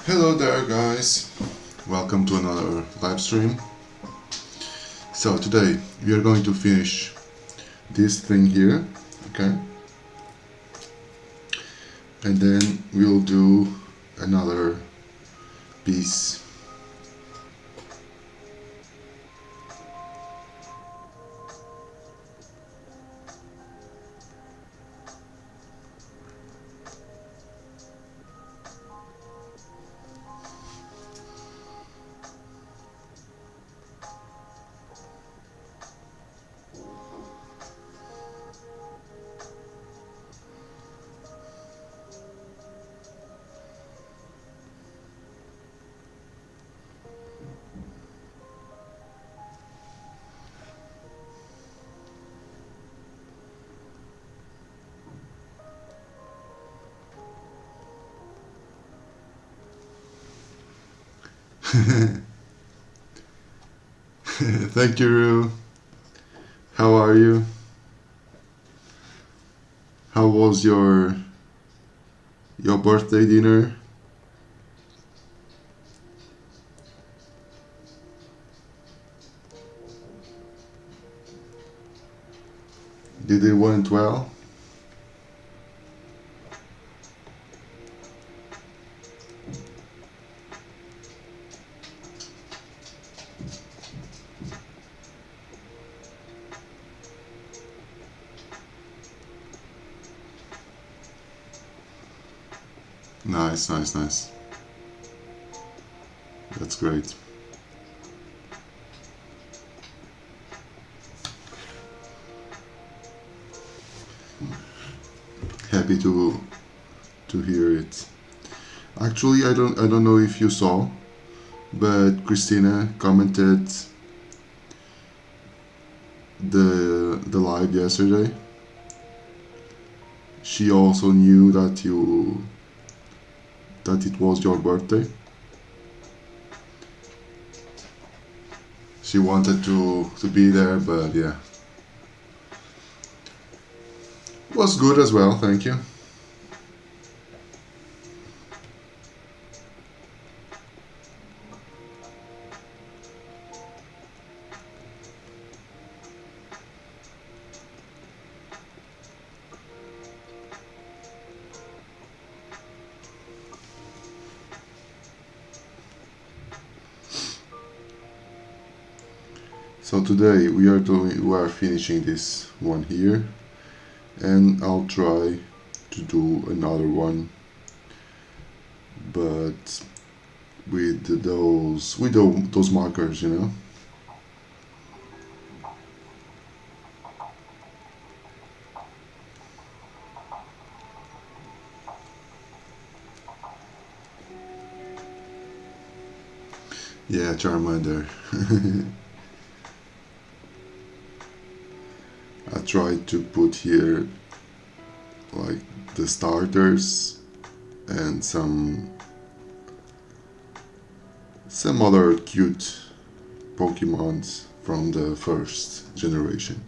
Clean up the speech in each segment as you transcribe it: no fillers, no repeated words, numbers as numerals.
Hello there guys, welcome to another live stream. So today we are going to finish this thing here, okay? And then we'll do another piece. Thank you, Rue. How are you? How was your birthday dinner? Did it went well? Nice, nice, nice. That's great. Happy to hear it. Actually, I don't know if you saw, but Christina commented the live yesterday. She also knew that it was your birthday. She wanted to be there, but yeah. Was good as well, thank you. So today we are finishing this one here, and I'll try to do another one, but with those markers, you know. Yeah, Charmander. I tried to put here like the starters and some other cute Pokemons from the first generation.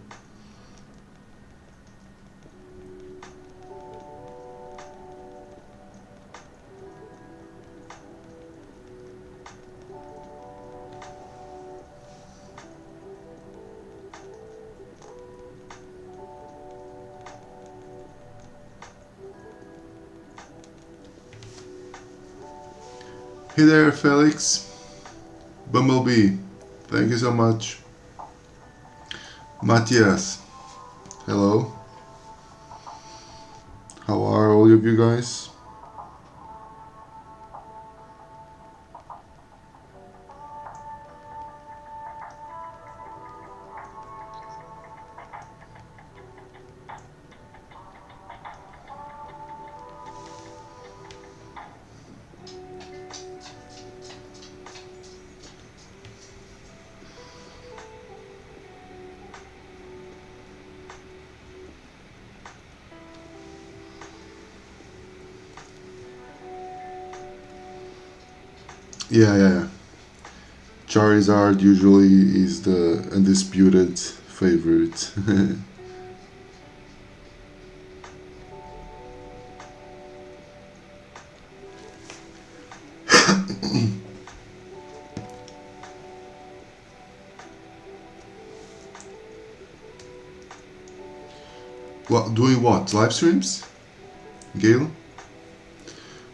Hey there, Felix. Bumblebee, thank you so much. Matthias, hello. How are all of you guys? Yeah. Charizard usually is the undisputed favorite. What, doing what? Live streams? Gail?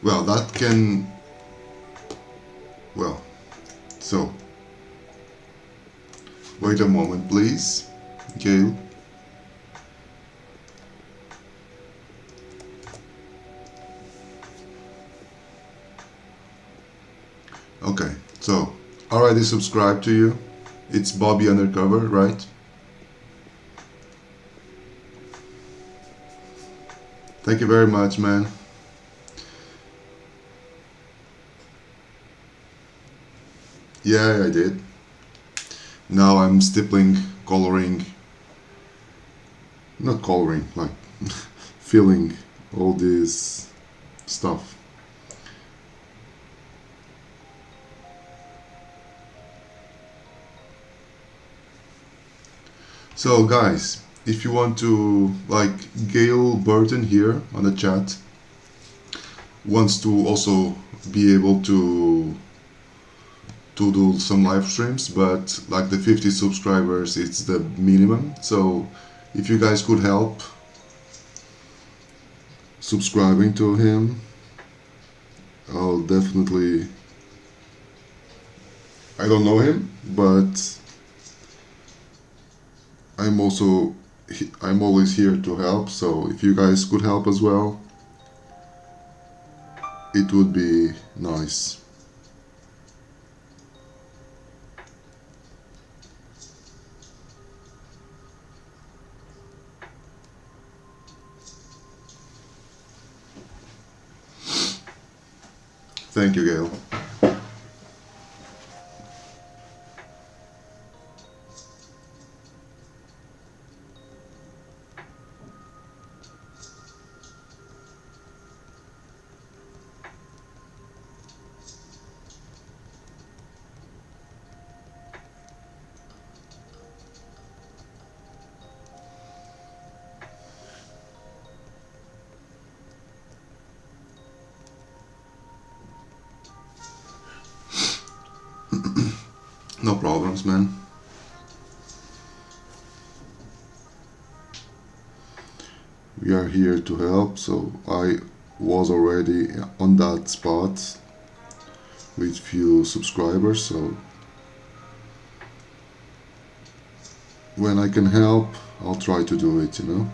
Well, that can... Well, so... Wait a moment, please. Gail. Okay, so, already subscribed to you. It's Bobby Undercover, right? Thank you very much, man. Yeah, I did. Now I'm stippling, coloring, not coloring, like filling all this stuff. So guys, if you want to, like Gail Burton here on the chat, wants to also be able to do some live streams, but like the 50 subscribers, it's the minimum. So if you guys could help subscribing to him, I'll definitely... I don't know him, but I'm always here to help, so if you guys could help as well, it would be nice. Thank you, Gail. No problems, man. We are here to help, so I was already on that spot with few subscribers, so when I can help, I'll try to do it, you know?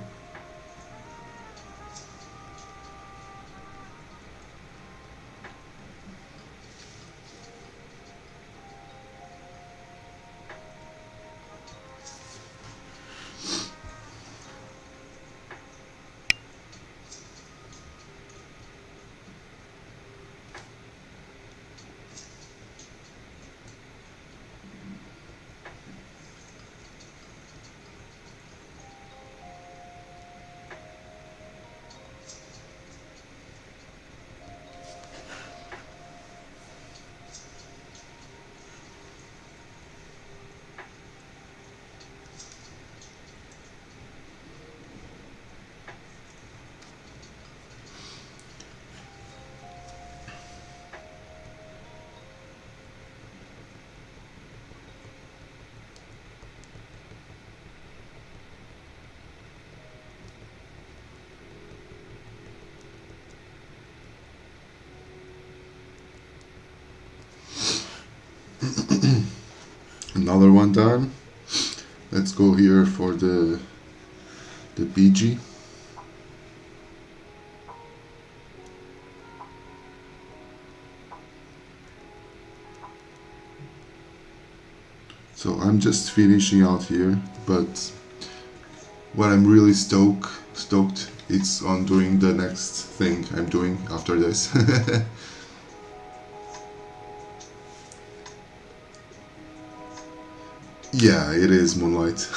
Another one time. Let's go here for the PG. So I'm just finishing out here, but what I'm really stoked it's on doing the next thing I'm doing after this. Yeah, it is Moonlight.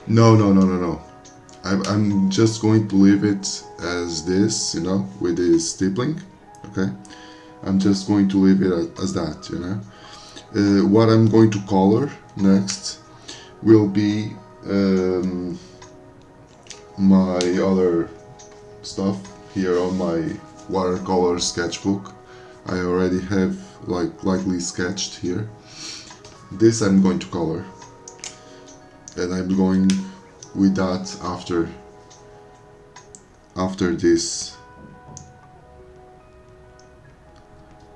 No. I'm just going to leave it as this, you know, with this stippling, okay? I'm just going to leave it as that, you know? What I'm going to color next will be my other stuff here on my watercolor sketchbook. I already have like lightly sketched here. This I'm going to color. and I'm going with that after this,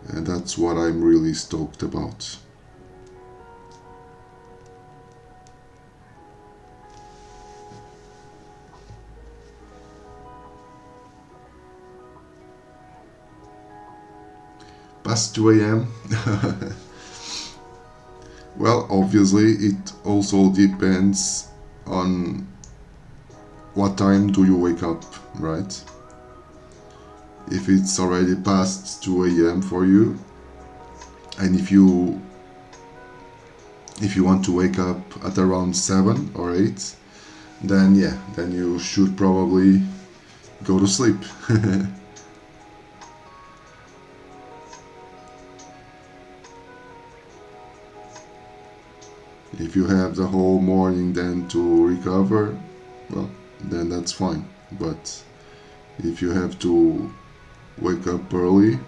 and that's what I'm really stoked about. Past 2 a.m. Well, obviously it also depends on what time do you wake up, right? If it's already past 2 a.m. for you, and if you want to wake up at around 7 or 8, then yeah, then you should probably go to sleep. If you have the whole morning then to recover, well, then that's fine. But if you have to wake up early,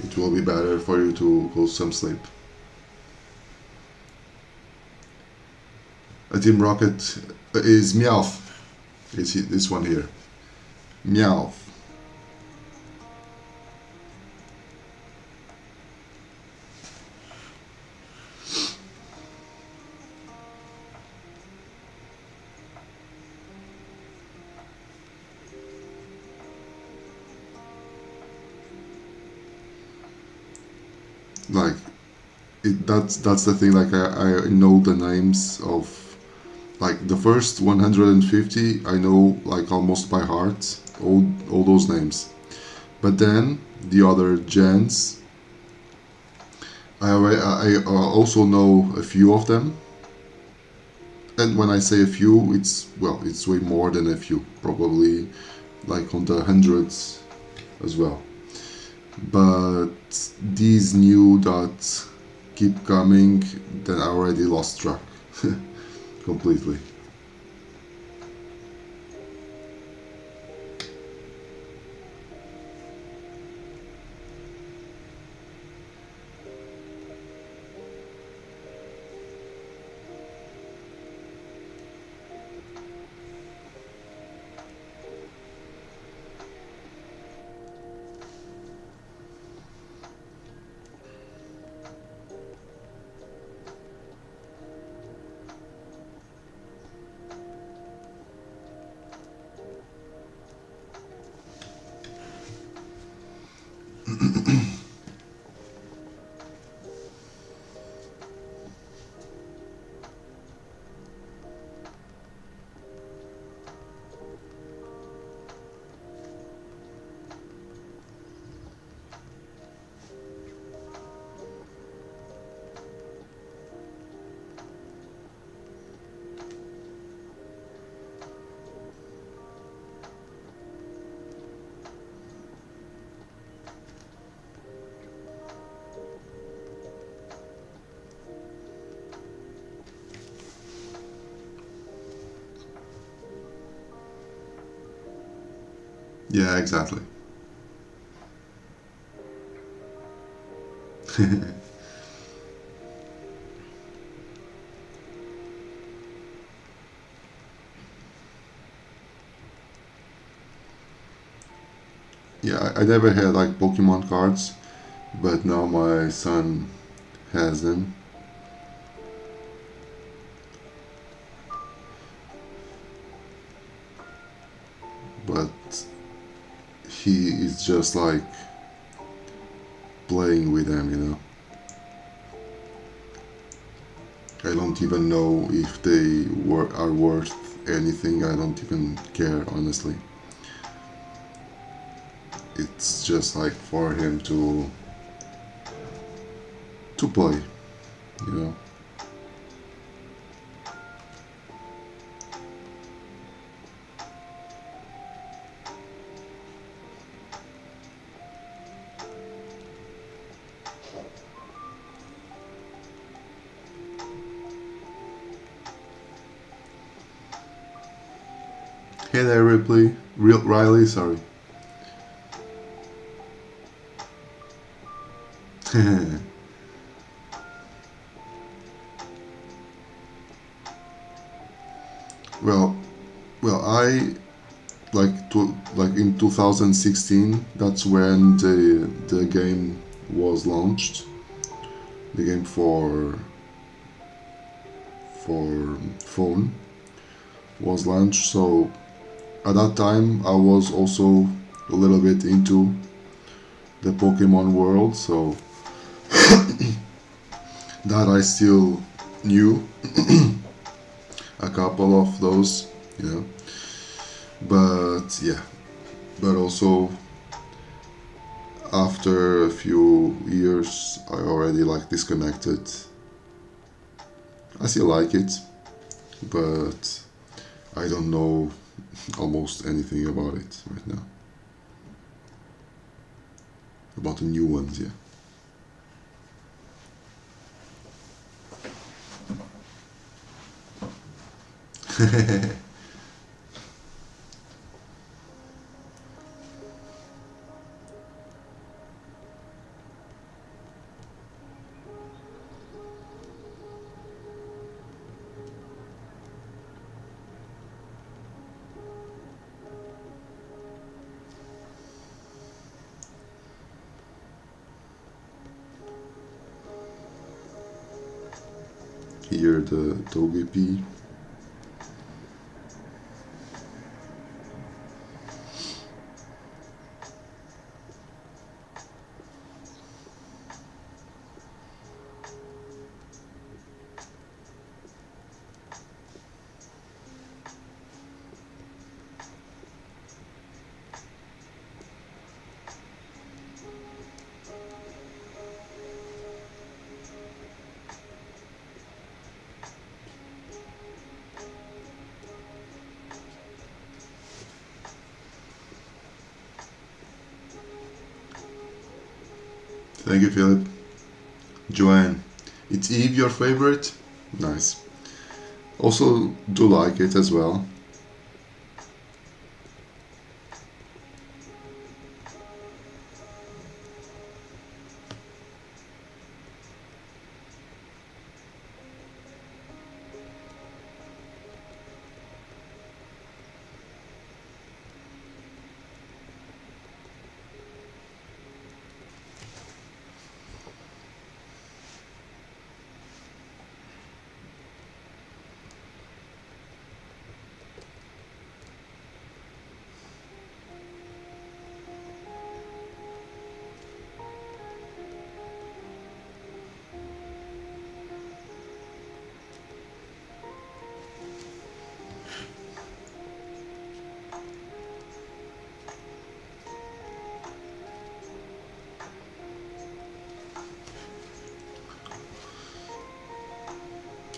it will be better for you to go some sleep. A Team Rocket is Meowth. It's this one here. Meowth. Like that's the thing. Like I know the names of, like, the first 150 I know like almost by heart, all those names. But then the other gens, I also know a few of them. And when I say a few, it's way more than a few, probably like on the hundreds as well. But these new dots keep coming, then I already lost track completely. Yeah, exactly. Yeah, I never had like Pokemon cards, but now my son has them. But he is just like playing with them, you know. I don't even know if they are worth anything. I don't even care, honestly. It's just like for him to play, you know. Hey there, Ripley. Riley, sorry. Well, I like in 2016. That's when the game was launched. The game for phone was launched. So at that time, I was also a little bit into the Pokemon world. So that I still knew a couple of those, you know. But yeah, but also after a few years, I already like disconnected. I still like it, but I don't know almost anything about it right now. About the new ones, yeah. Here the Togepi. Thank you, Philip. Joanne, it's Eve your favorite? Nice. Also, do like it as well.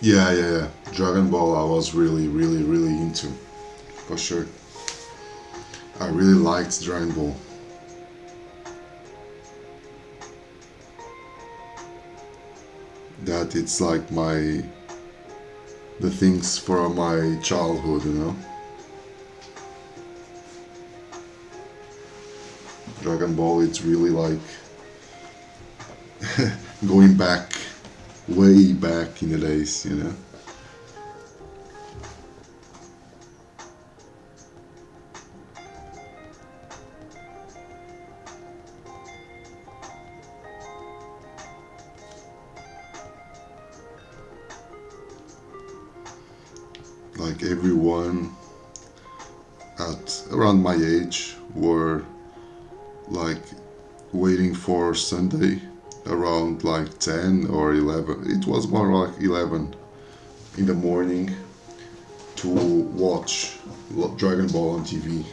Yeah. Dragon Ball, I was really into, for sure. I really liked Dragon Ball. That it's like the things from my childhood, you know. Dragon Ball, it's really like going back, way back in the days, you know. Like everyone at around my age were like waiting for Sunday around like 10 or 11. It was more like 11 in the morning to watch Dragon Ball on TV.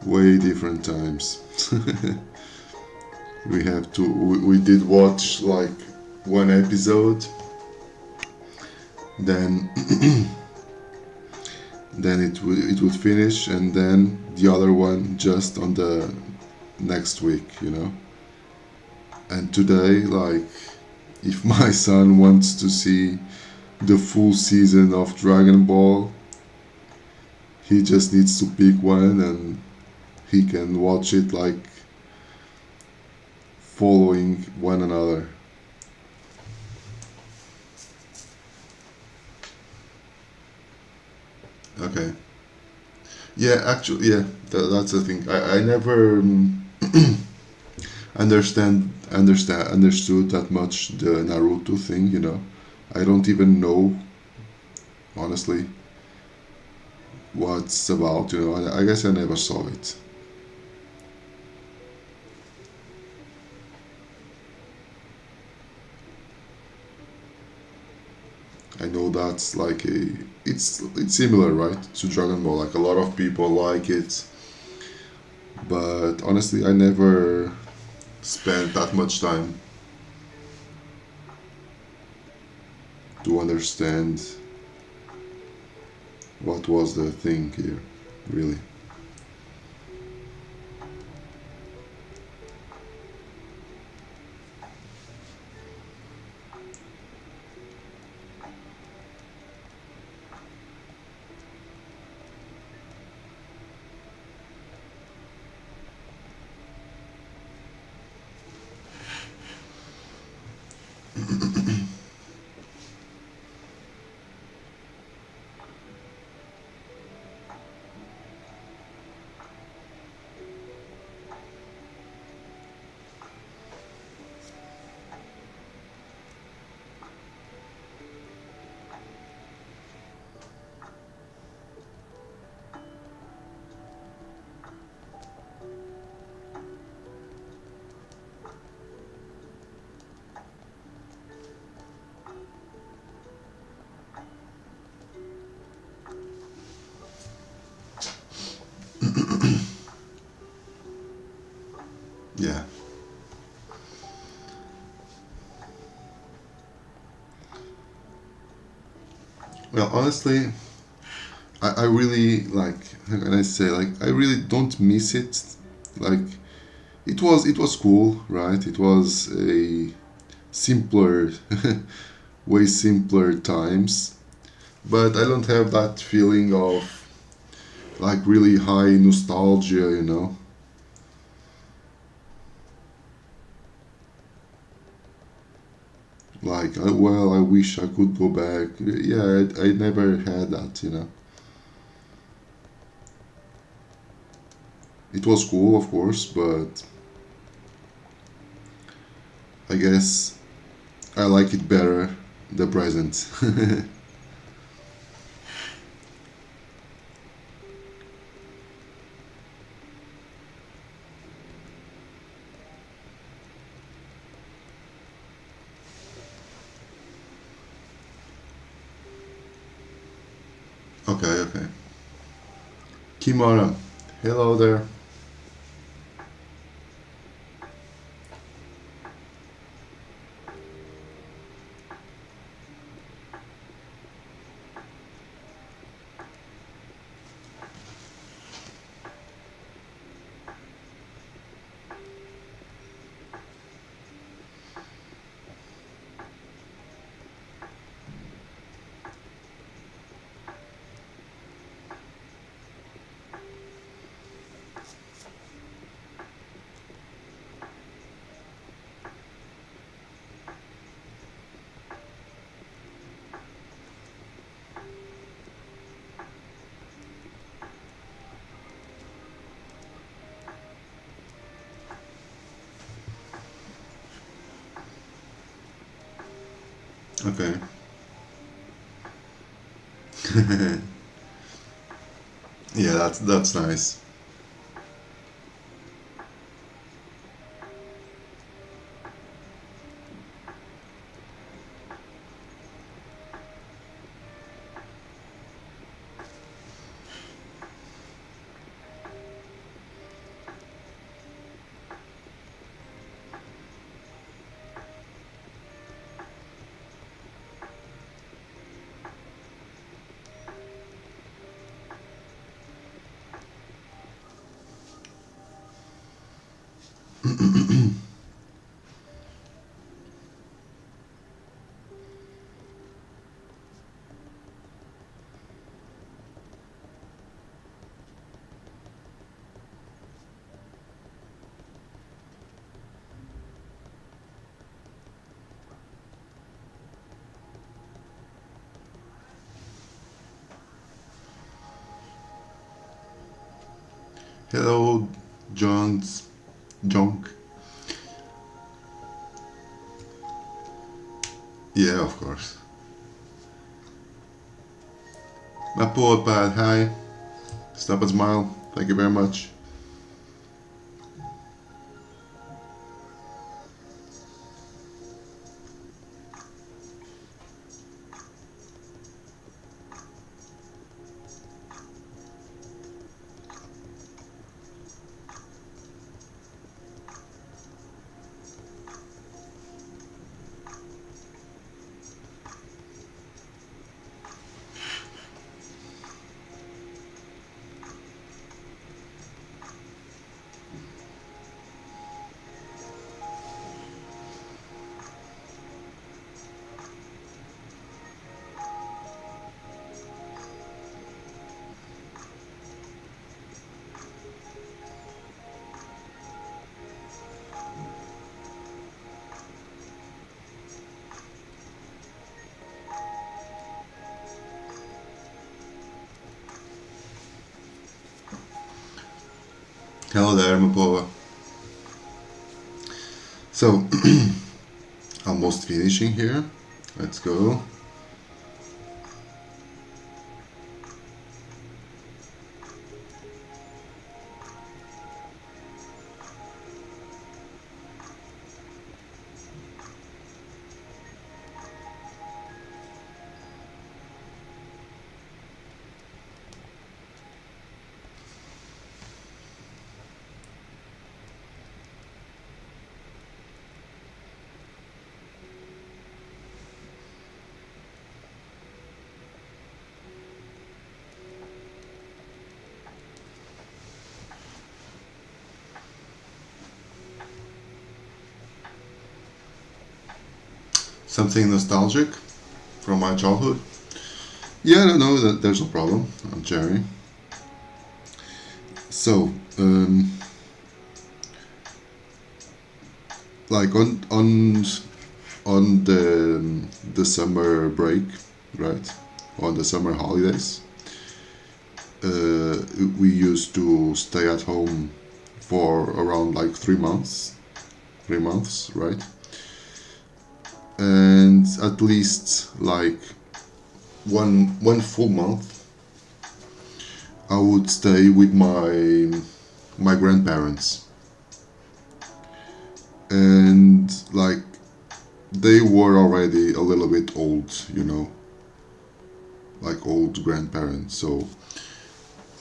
Way different times. We did watch like one episode, then then it would finish, and then the other one just on the next week, you know. And today, like, if my son wants to see the full season of Dragon Ball. He just needs to pick one and he can watch it like following one another. Okay. Yeah, actually, yeah, that's the thing. I never understood that much the Naruto thing. I don't even know honestly what's about. I guess I never saw it. I know that's like it's similar, right, to Dragon Ball. Like a lot of people like it, but honestly, I never spent that much time to understand what was the thing here, really. Yeah. Well, honestly, I really like. How can I say? Like, I really don't miss it. Like, it was cool, right? It was a simpler, way simpler times. But I don't have that feeling of like really high nostalgia. Like, well, I wish I could go back. Yeah, I never had that. It was cool, of course, but I guess I like it better, the present. Okay, okay. Kimara, hello there. Okay. Yeah, that's nice. Hello, Junk. Yeah, of course. My poor pad, hi. Stop and smile. Thank you very much. Hello there, Mapova. So, almost finishing here. Let's go. Something nostalgic from my childhood. Yeah, no, there's no problem. I'm Jerry. So, like on the summer break, right? On the summer holidays, we used to stay at home for around like 3 months, right? And at least like one full month, I would stay with my grandparents, and like they were already a little bit old, like old grandparents, so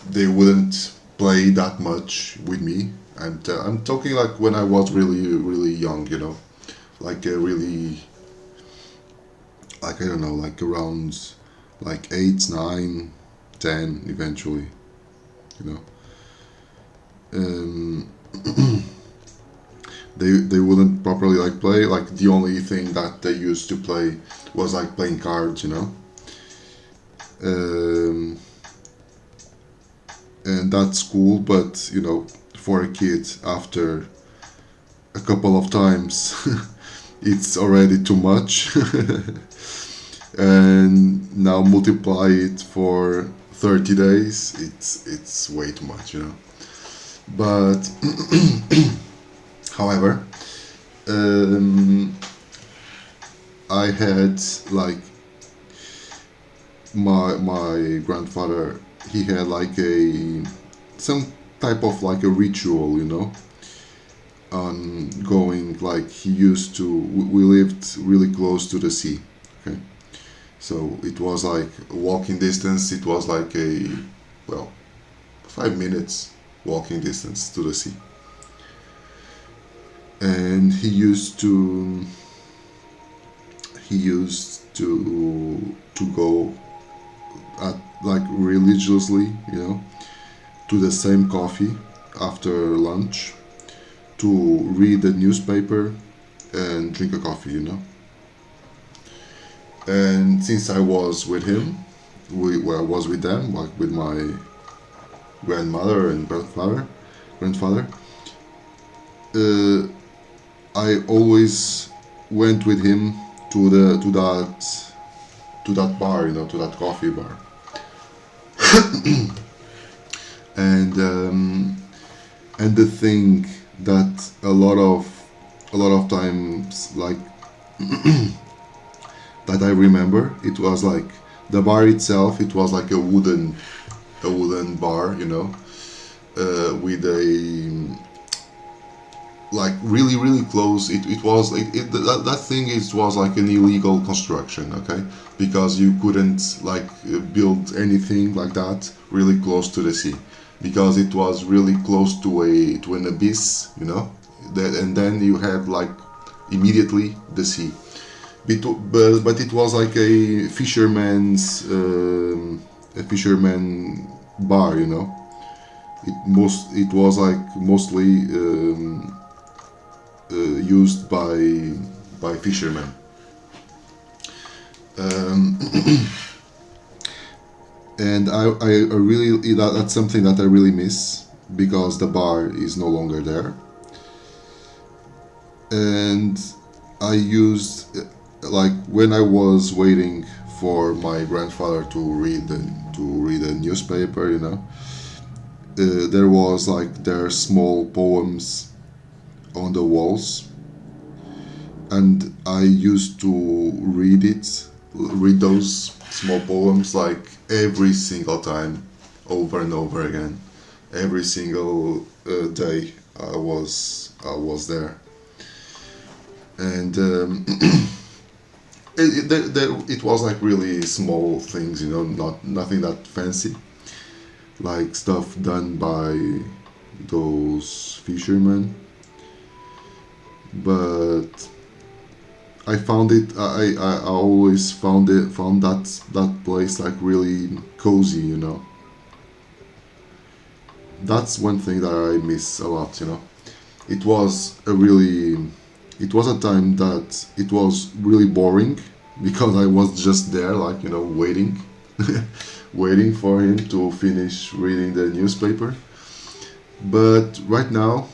they wouldn't play that much with me. And I'm talking like when I was really young, like a really, like I don't know, like around like 8, 9, 10 eventually, you know. Um, they wouldn't properly like play. Like the only thing that they used to play was like playing cards, Um, and that's cool, but for a kid, after a couple of times, it's already too much. And now multiply it for 30 days, it's way too much, But however, I had like my grandfather. He had like some type of like a ritual, on going, like he used to. We lived really close to the sea. Okay, so it was like walking distance. It was like well, 5 minutes walking distance to the sea. And he used to go at like religiously, to the same coffee after lunch, to read the newspaper and drink a coffee, And since I was with him, I was with them, like with my grandmother and grandfather. I always went with him to that bar, to that coffee bar. And And the thing that a lot of times, like, that I remember, it was like the bar itself. It was like a wooden bar, with a, like, really really close. It was that thing. It was like an illegal construction, okay, because you couldn't, like, build anything like that really close to the sea, because it was really close to an abyss, and then you had, like, immediately the sea. But it was like a fisherman bar, it was like mostly used by fishermen. Um, and I really, that's something that I really miss, because the bar is no longer there. And I used, like, when I was waiting for my grandfather to read a newspaper, there was, like, their small poems on the walls, and I used to read those small poems, like, every single time, over and over again, every single day I was there. And it was like really small things, nothing that fancy, like stuff done by those fishermen. But I found it. I always found that place, like, really cozy. That's one thing that I miss a lot. It was a time that it was really boring, because I was just there, like, waiting, waiting for him to finish reading the newspaper. But right now,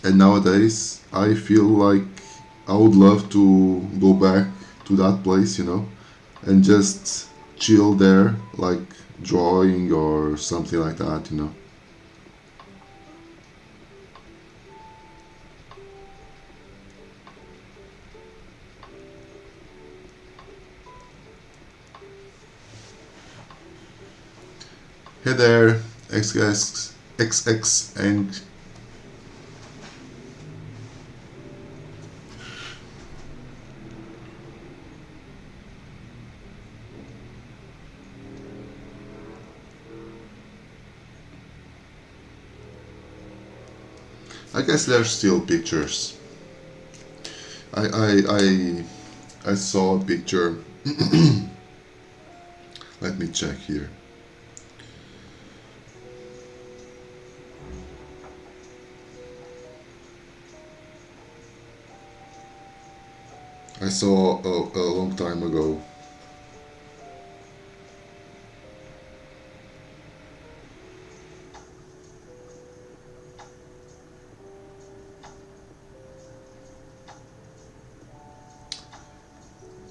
and nowadays, I feel like I would love to go back to that place, and just chill there, like, drawing or something like that. Hey there, XX, and I guess there's still pictures. I I I I saw a picture. Let me check here. I saw a long time ago.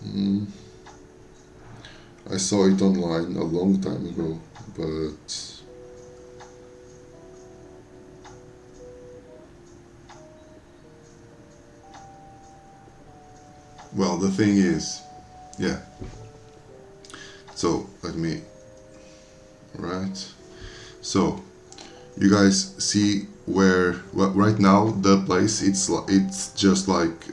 Mm, I saw it online a long time ago, but well, the thing is, yeah. So let me, right. So you guys see where, well, right now the place, it's just like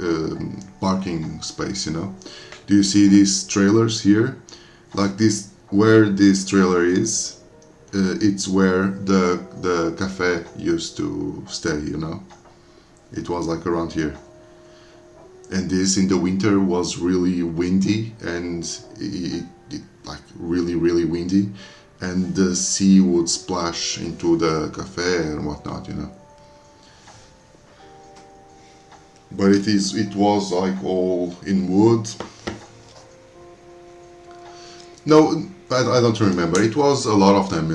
parking space. Do you see these trailers here? Like this, where this trailer is, it's where the cafe used to stay. It was like around here. And this, in the winter, was really windy, and it like really really windy, and the sea would splash into the cafe and whatnot. But it was like all in wood. No, I don't remember. It was a lot of them.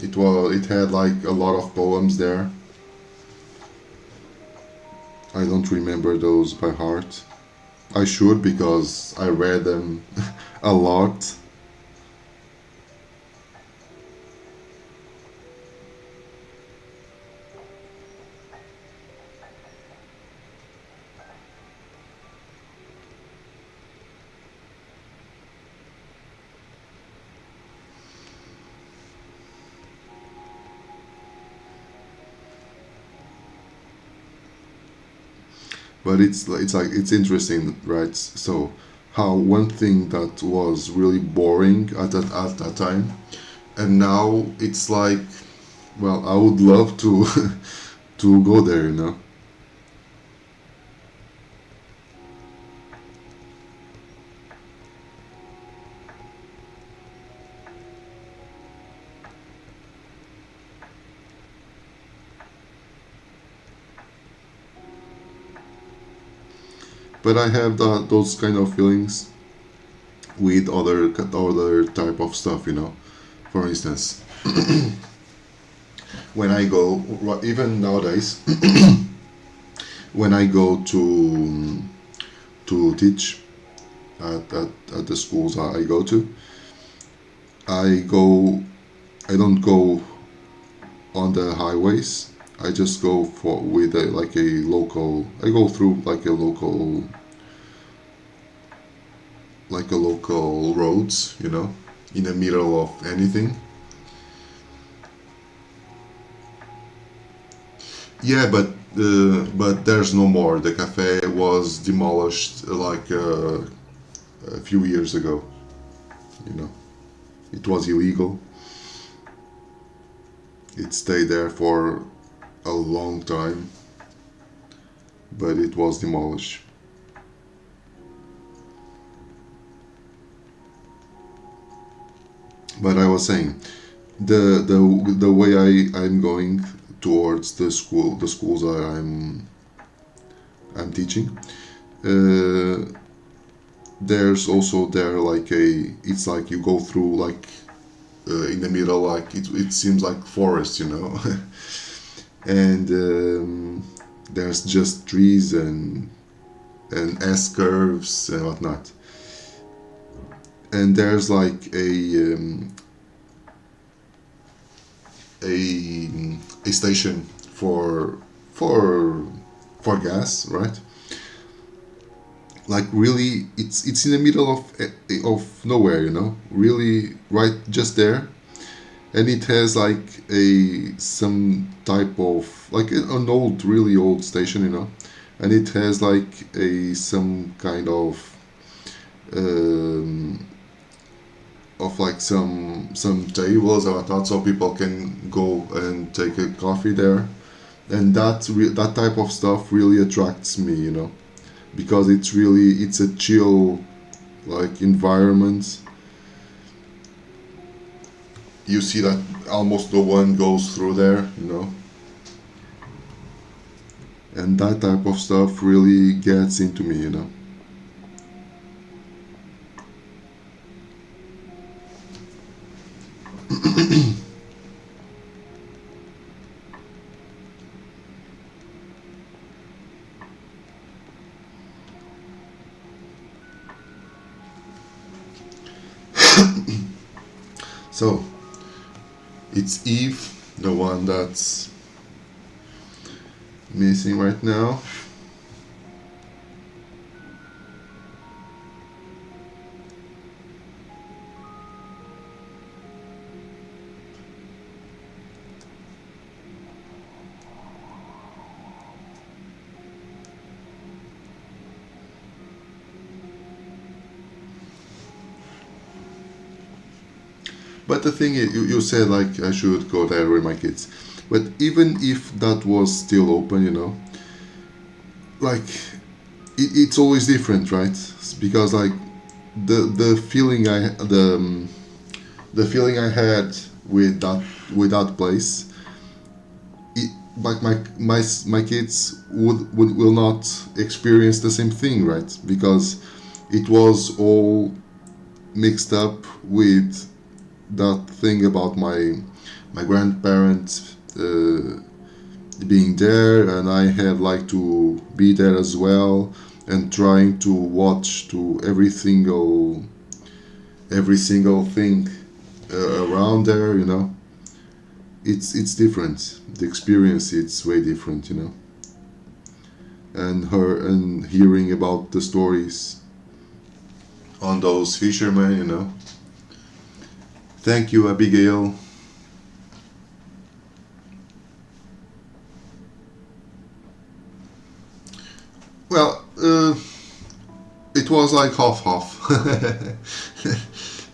It had like a lot of poems there. I don't remember those by heart. I should, because I read them a lot. But it's interesting, right? So how one thing that was really boring at that time, and now it's like, well, I would love to to go there, you know. But I have those kind of feelings with other type of stuff, you know. For instance, when I go, even nowadays, when I go to teach at the schools I go to, I go I don't go on the highways. I just go for with like a local. I go through like a local roads, you know, in the middle of anything. Yeah, but there's no more. The cafe was demolished like a few years ago. You know, it was illegal. It stayed there for a long time, but it was demolished. But I was saying, the way I'm going towards the schools I'm teaching, uh, there's also there like a it's like you go through like in the middle, like it seems like forest, you know. And there's just trees and S curves and whatnot, and there's like a station for for gas, right? Like really, it's in the middle of nowhere, you know, really, right, just there. And it has like a some type of like an old, really old station, you know, and it has like a some kind um, of like some tables or whatnot, so people can go and take a coffee there. And that type of stuff really attracts me, you know, because it's a chill like environment. You see that almost no one goes through there, you know, and that type of stuff really gets into me, you know. So it's Eve, the one that's missing right now. But the thing is, you said like I should go there with my kids. But even if that was still open, you know, like it's always different, right? Because like the feeling the feeling I had with that place, it, like my kids would will not experience the same thing, right? Because it was all mixed up with that thing about my grandparents being there, and I had like to be there as well, and trying to watch to every single thing around there, you know. It's different. The experience it's way different, you know. And hearing about the stories on those fishermen, you know. Thank you, Abigail. was like half-half.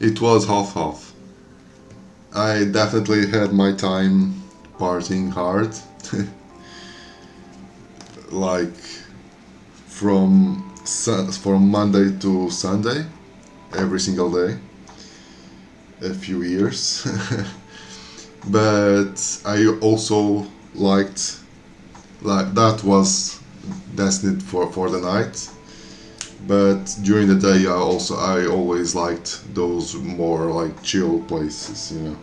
It was half-half. I definitely had my time partying hard. Like from Monday to Sunday, every single day, a few years. But I also liked, like, that was destined for the night. But during the day, I always liked those more like chill places, you know.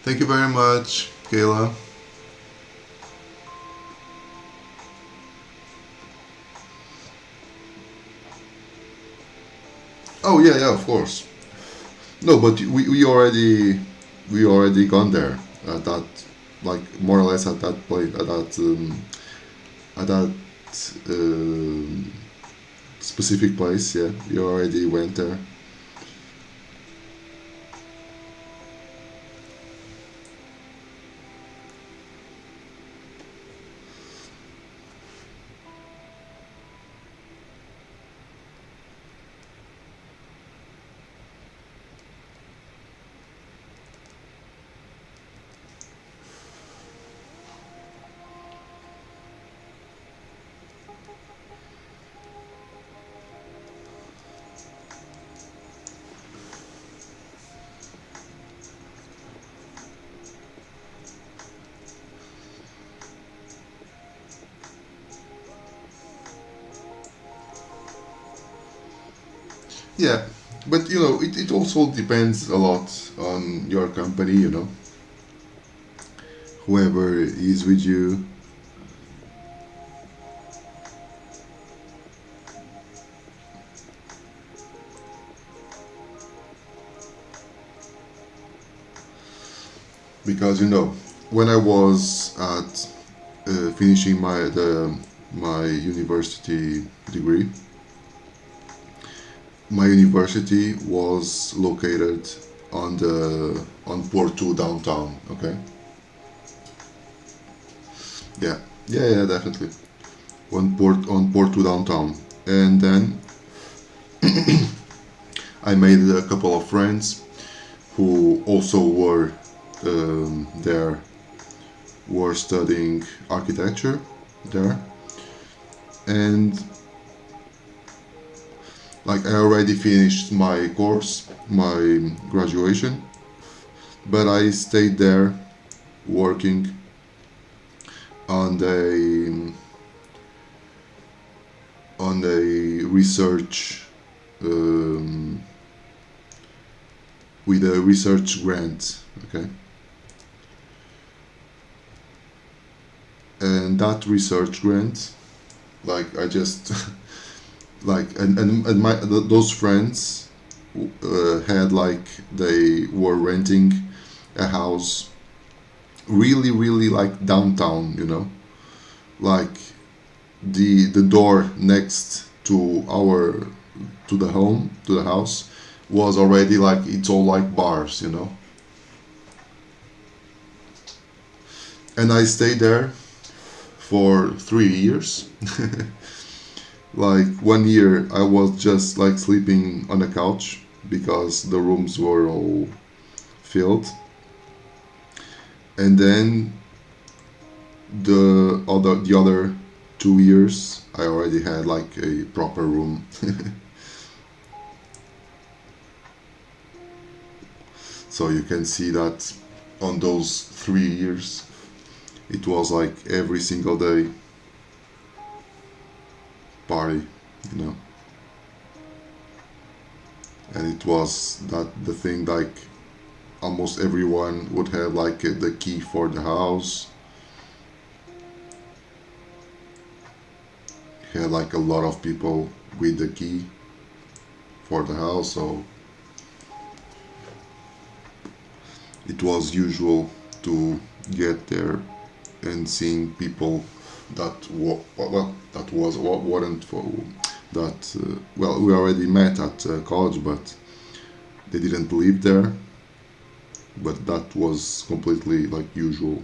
Thank you very much, Kayla. Oh yeah, yeah, of course. No, but we already gone there at that, like more or less at that place, at that um specific place. Yeah, we already went there. Yeah, but you know, it also depends a lot on your company, you know, whoever is with you. Because you know, when I was at finishing my university degree, my university was located on Port 2 downtown. Okay, yeah, yeah, yeah, definitely on Port 2 downtown, and then I made a couple of friends who also were there, were studying architecture there, and like I already finished my course, my graduation, but I stayed there working on a research, um, with a research grant. Okay, and that research grant, like I just like and those friends had, like, they were renting a house really like downtown, you know, like the door next to our to the house was already like, it's all like bars, you know. And I stayed there for 3 years. Like 1 year I was just like sleeping on a couch because the rooms were all filled, and then the other 2 years I already had like a proper room. So you can see that on those 3 years it was like every single day party, you know. And it was that the thing, like almost everyone would have like the key for the house. Had like a lot of people with the key for the house, so it was usual to get there and seeing people that weren't for that well, we already met at college, but they didn't live there, but that was completely like usual.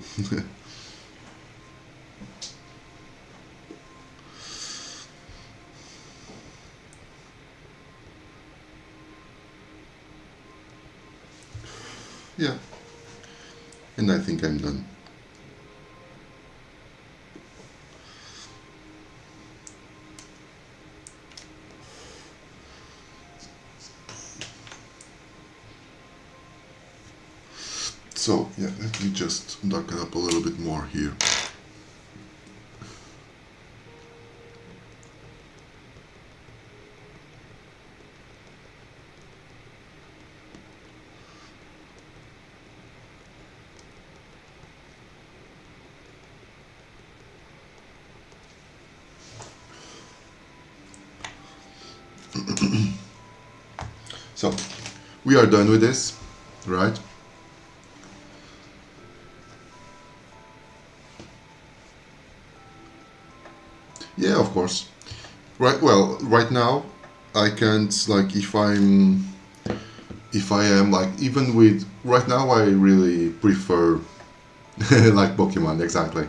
Yeah, and I think I'm done. So yeah, let me just darken up a little bit more here. So we are done with this, right? Yeah, of course. Right, well, right now I can't, like, if I am like, even with right now I really prefer like Pokemon, exactly.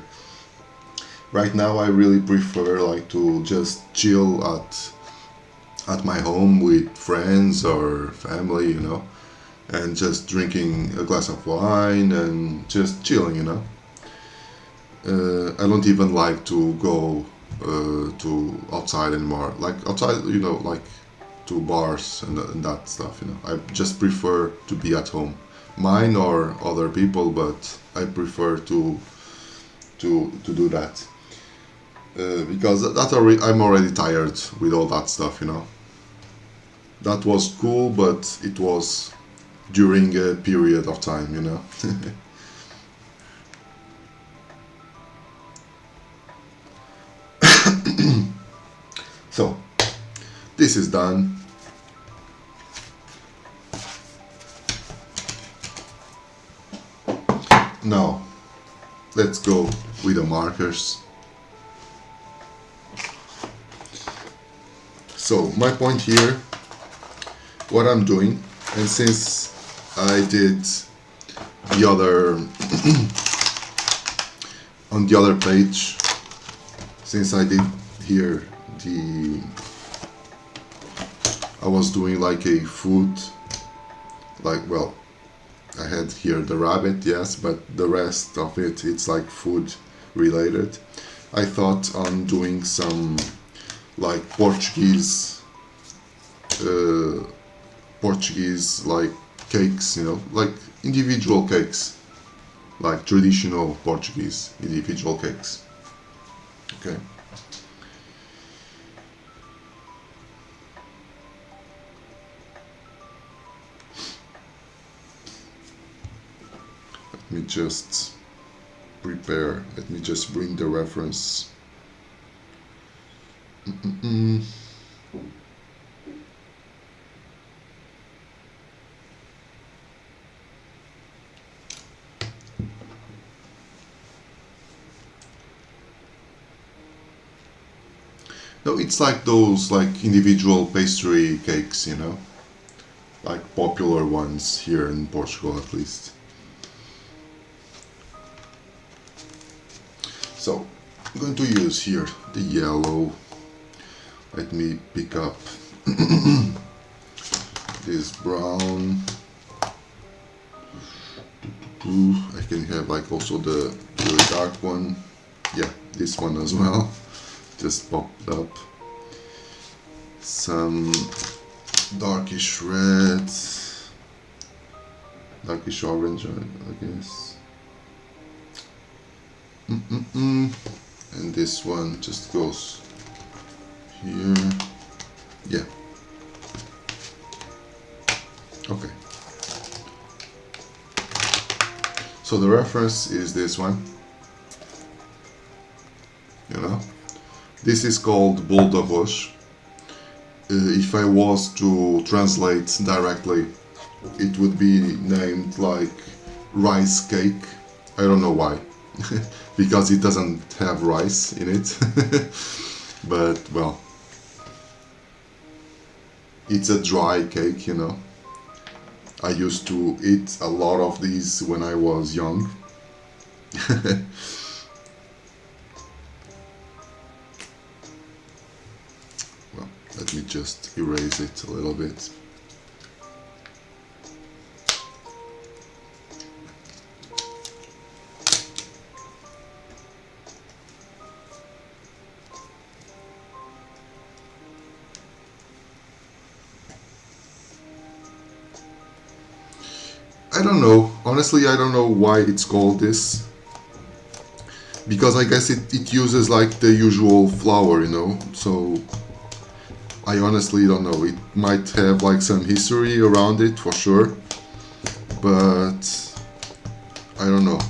Right now I really prefer like to just chill at my home with friends or family, you know, and just drinking a glass of wine and just chilling, you know. I don't even like to go to outside anymore. Like outside, you know, like to bars and that stuff, you know. I just prefer to be at home, mine or other people, but I prefer to do that because I'm already tired with all that stuff, you know. That was cool, but it was during a period of time, you know. So this is done. Now let's go with the markers. So my point here, what I'm doing, and since I did the other on the other page, since I did here I was doing like a food, like, well, I had here the rabbit, yes, but the rest of it's like food related. I thought on doing some like Portuguese like cakes, you know, like individual cakes, like traditional Portuguese individual cakes. Okay. Let me just prepare. Let me just bring the reference. No, it's like those like individual pastry cakes, you know, like popular ones here in Portugal at least. So I'm going to use here the yellow. Let me pick up this brown. I can have like also the really dark one. Yeah, this one as well. Just popped up. Some darkish red, darkish orange, I guess. And this one just goes here. Yeah. Okay. So the reference is this one, you know. This is called boule de roche. If I was to translate directly, it would be named like rice cake. I don't know why, because it doesn't have rice in it. But well, it's a dry cake, you know. I used to eat a lot of these when I was young. Well, let me just erase it a little bit. I don't know. Honestly, I don't know why it's called this. Because I guess it uses like the usual flour, you know. So I honestly don't know. It might have like some history around it for sure. But I don't know.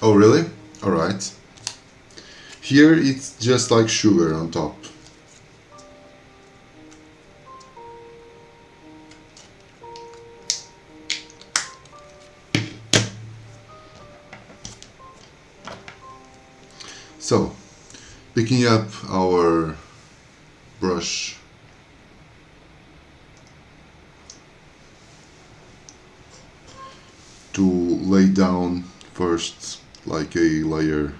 Oh, really? Alright. Here it's just like sugar on top. So, picking up our brush, to lay down first like a layer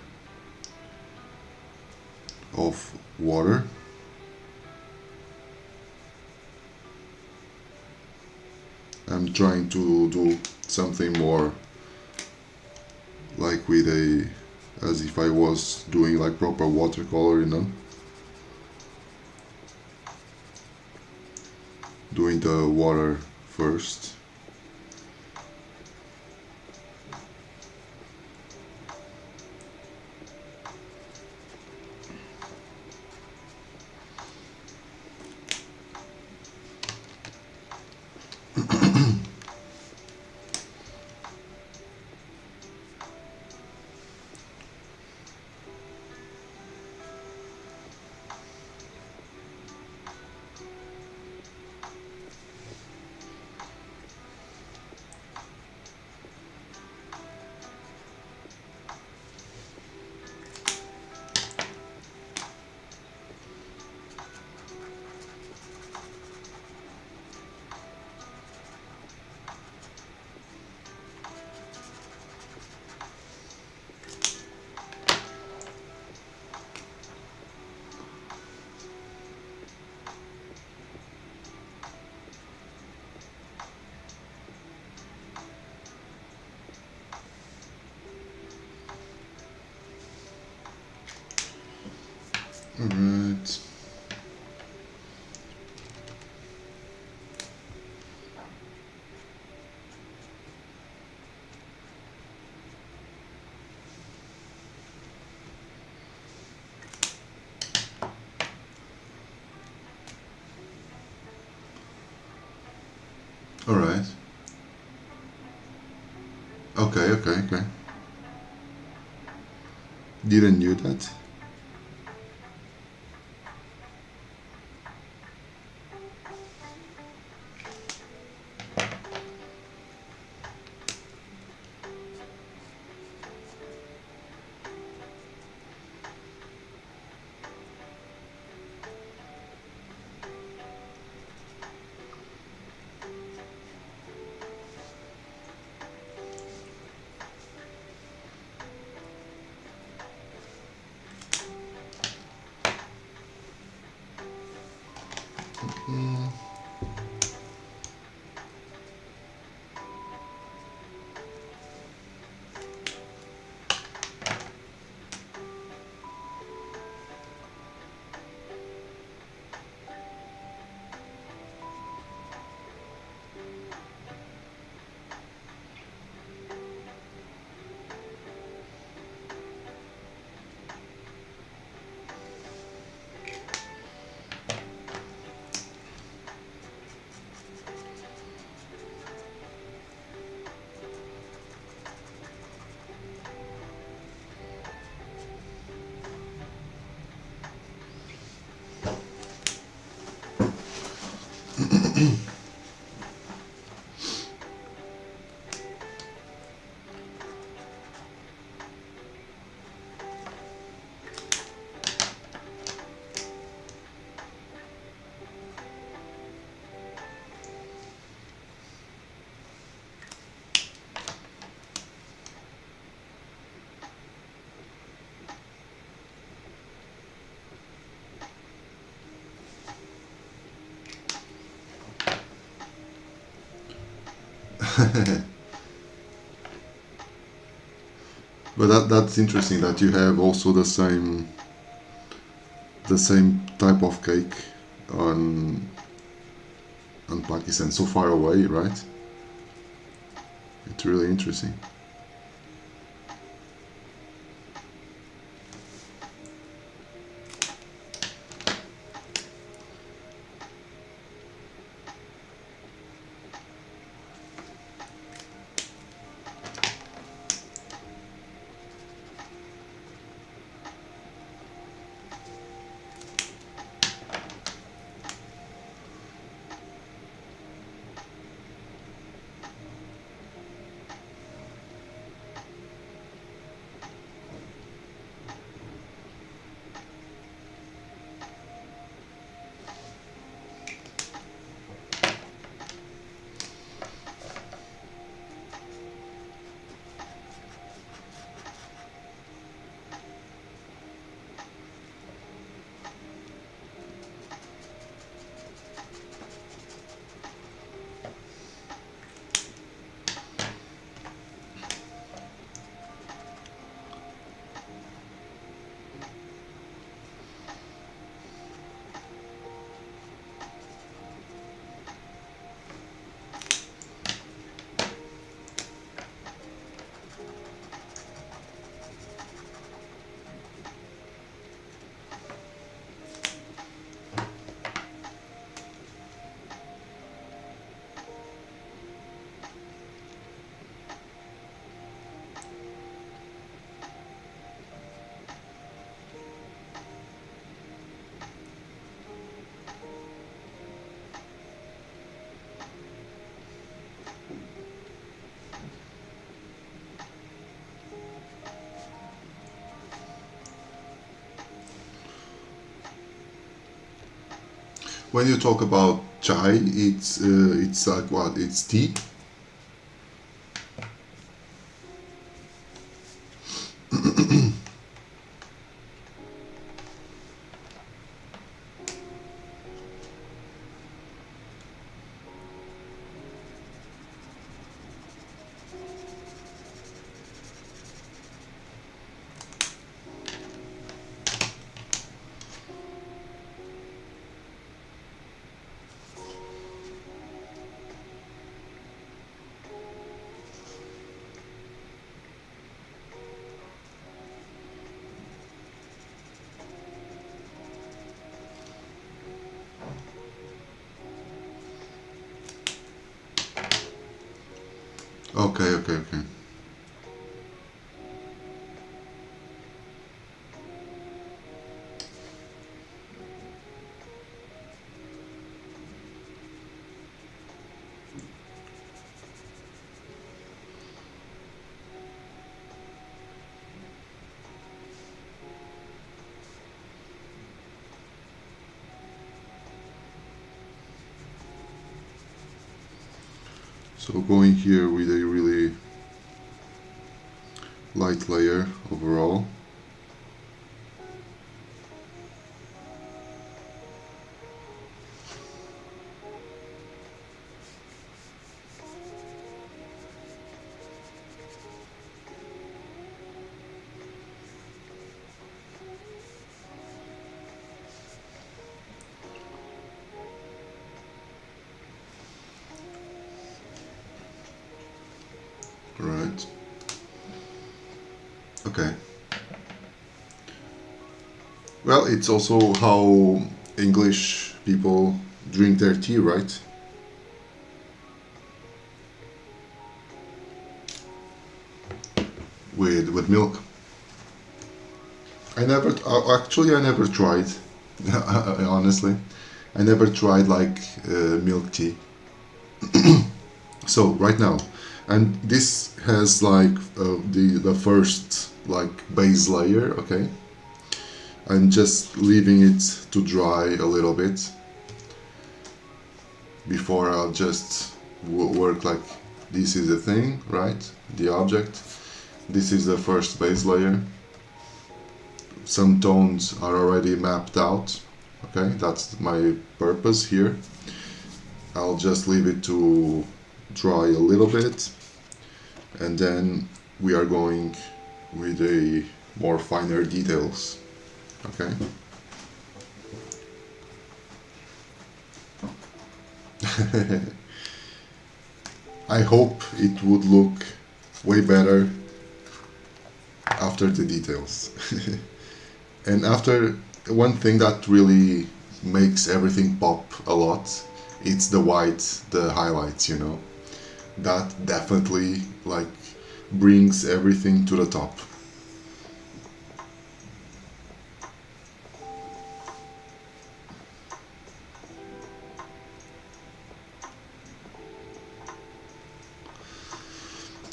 of water. I'm trying to do something more like with as if I was doing like proper watercolor, you know. Doing the water first. Alright. Alright. Okay. Didn't knew that. But that's interesting that you have also the same type of cake on Pakistan, so far away, right? It's really interesting. When you talk about chai, it's like what? It's tea. Okay, okay, okay. So going here with a really light layer overall. Right. Okay. Well, it's also how English people drink their tea, right? With milk. Actually I never tried. Honestly, I never tried like milk tea. So right now, and this has like the first like base layer. Okay, I'm just leaving it to dry a little bit before I'll just work like this is the thing, right? The object. This is the first base layer. Some tones are already mapped out. Okay, that's my purpose here. I'll just leave it to dry a little bit, and then we are going with a more finer details. Okay. I hope it would look way better after the details. And after, one thing that really makes everything pop a lot, it's the white, the highlights, you know. That definitely like brings everything to the top.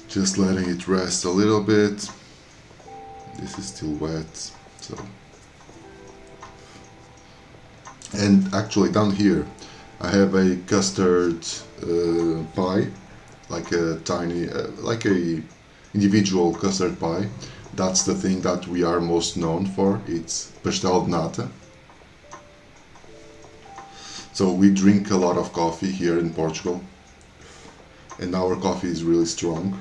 Just letting it rest a little bit. This is still wet, so. And actually down here I have a custard pie, like a tiny, like a individual custard pie. That's the thing that we are most known for. It's pastel de nata. So we drink a lot of coffee here in Portugal, and our coffee is really strong.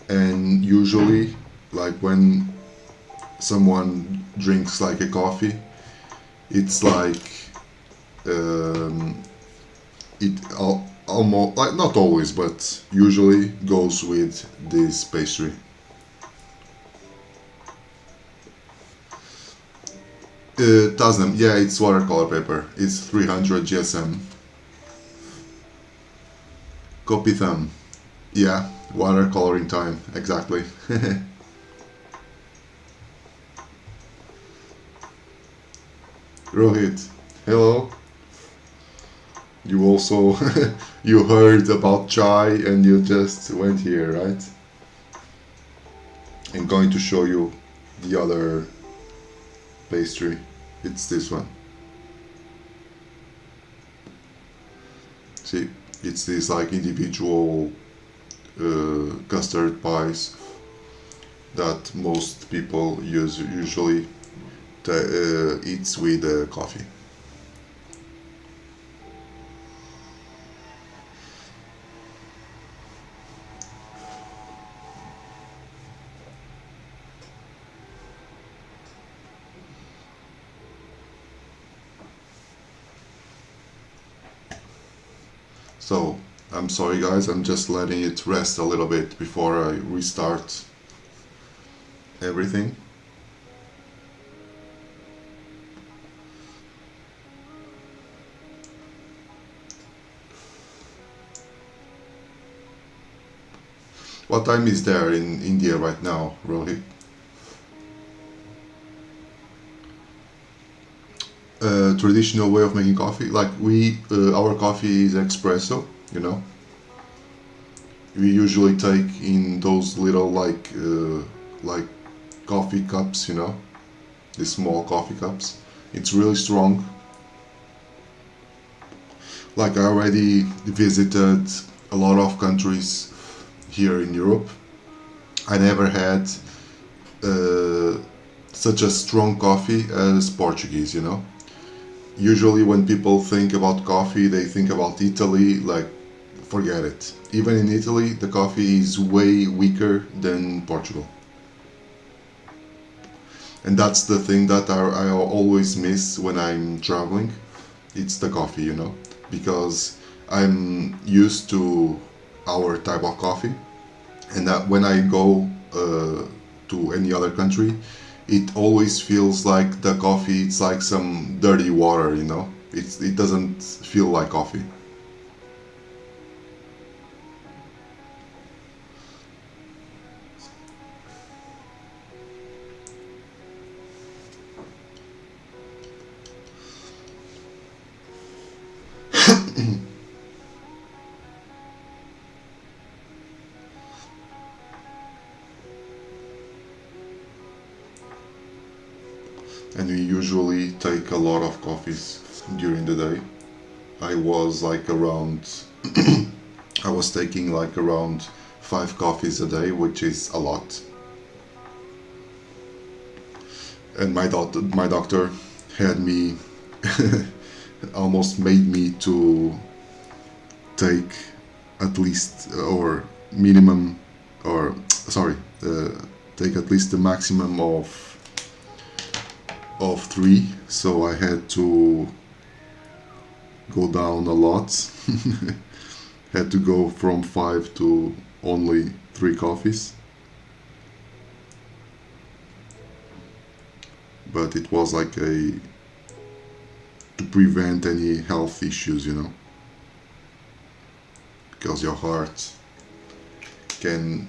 And usually, like when someone drinks like a coffee, it's like it almost, like, not always, but usually goes with this pastry. Tasnem, yeah, it's watercolor paper. It's 300 GSM. Copy thumb, yeah, watercoloring time, exactly. Rohit, hello. You also you heard about chai and you just went here, right? I'm going to show you the other pastry. It's this one. See, it's these like individual custard pies that most people usually eats with coffee. So, I'm sorry guys, I'm just letting it rest a little bit before I restart everything. What time is there in India right now, Rohit? Traditional way of making coffee, like our coffee is espresso, you know. We usually take in those little like coffee cups, you know, the small coffee cups. It's really strong. Like I already visited a lot of countries here in Europe. I never had such a strong coffee as Portuguese, you know. Usually when people think about coffee, they think about Italy, like forget it. Even in Italy, the coffee is way weaker than Portugal. And that's the thing that I always miss when I'm traveling. It's the coffee, you know, because I'm used to our type of coffee, and that when I go to any other country, it always feels like the coffee, it's like some dirty water, you know. It doesn't feel like coffee. And we usually take a lot of coffees during the day. I was like around I was taking like around 5 coffees a day, which is a lot. And my doctor had me almost made me to take at least or minimum or sorry take at least the maximum of 3, so I had to go down a lot. Had to go from 5 to only 3 coffees, but it was like to prevent any health issues, you know, because your heart can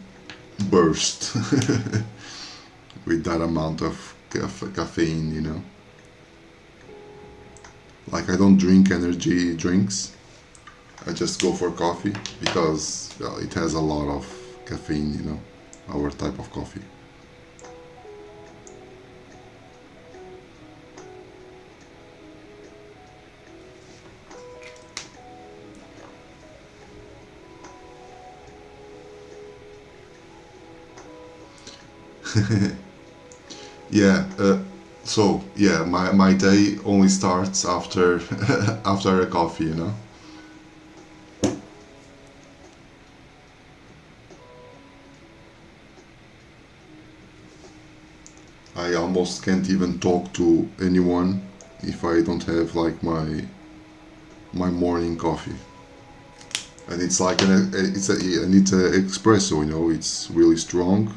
burst with that amount of caffeine, you know. Like, I don't drink energy drinks, I just go for coffee because, well, it has a lot of caffeine, you know, our type of coffee. Yeah, so yeah, my day only starts after after a coffee, you know. I almost can't even talk to anyone if I don't have like my morning coffee. And it's like and it's an espresso, you know. It's really strong.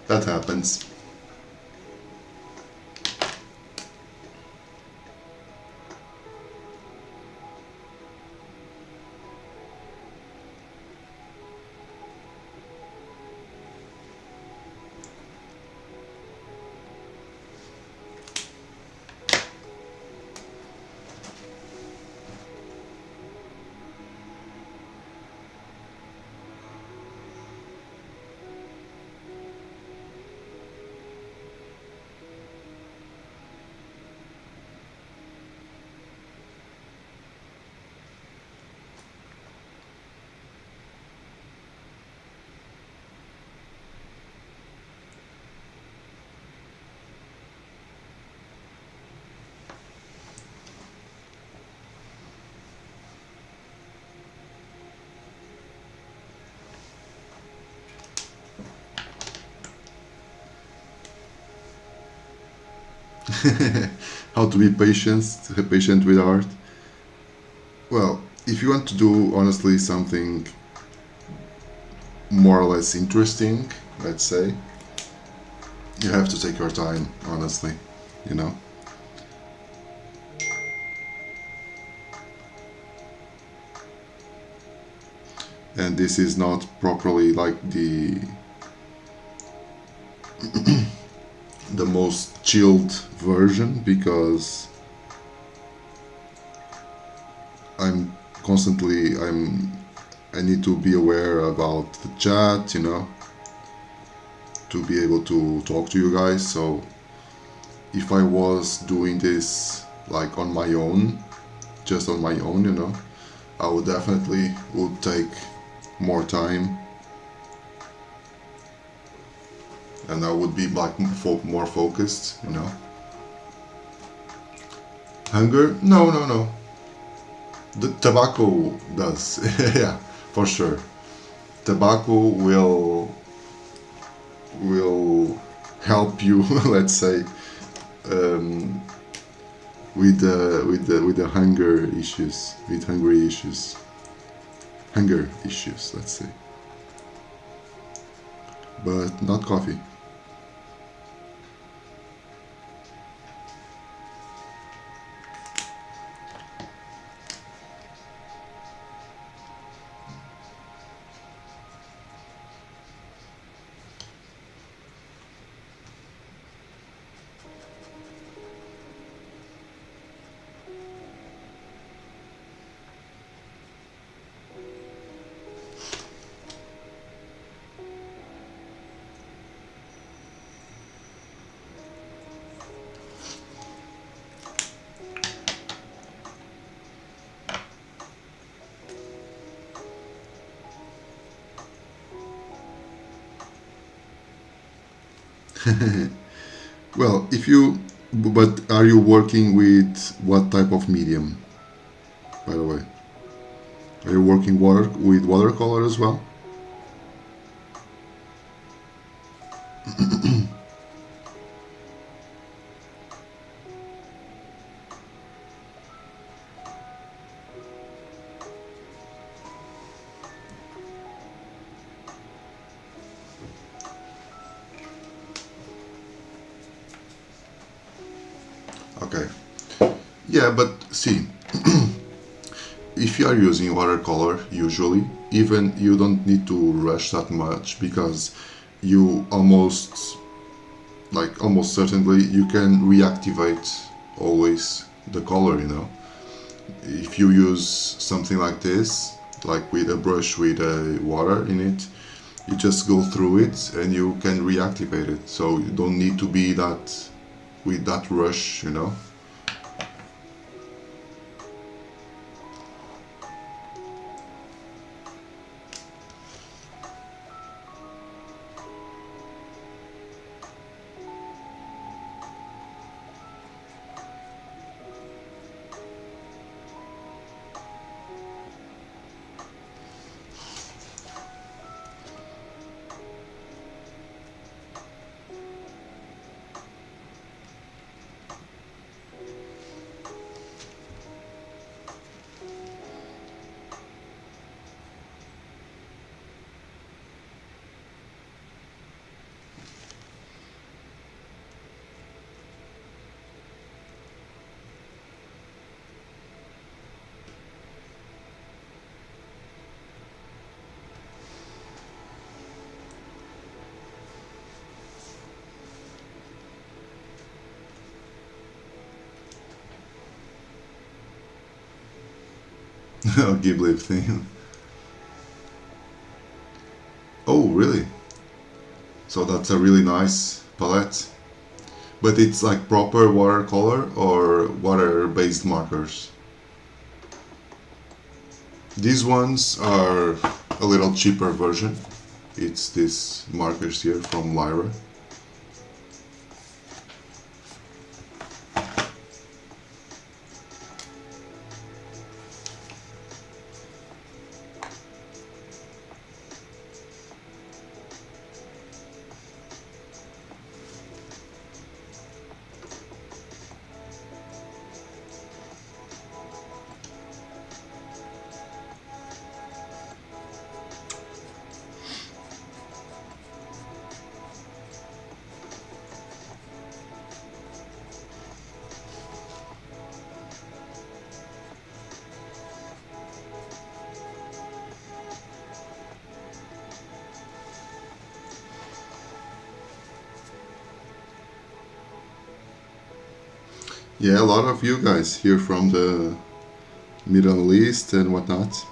That happens. How to be patient with art. Well, if you want to do honestly something more or less interesting, let's say, you have to take your time, honestly, you know. And this is not properly like the most chilled version, because I'm constantly I need to be aware about the chat, you know, to be able to talk to you guys. So if I was doing this like on my own, just on my own, you know, I would definitely would take more time, and I would be like more focused, you know. Hunger? No, no, no. The tobacco does. Yeah, for sure. Tobacco will help you, let's say, um, with the hunger issues, with hunger issues, let's say, but not coffee. Well, if you, but are you working with what type of medium, by the way? Are you working with watercolor as well? Okay. Yeah, but see, if you are using watercolor, usually, even you don't need to rush that much because you almost certainly, you can reactivate always the color, you know. If you use something like this, like with a brush with water in it, you just go through it and you can reactivate it. So you don't need to be that with that rush, you know. Ghibli thing. Oh, really? So that's a really nice palette. But it's like proper watercolor or water-based markers. These ones are a little cheaper version. It's these markers here from LYRA. Yeah, a lot of you guys here from the Middle East and whatnot.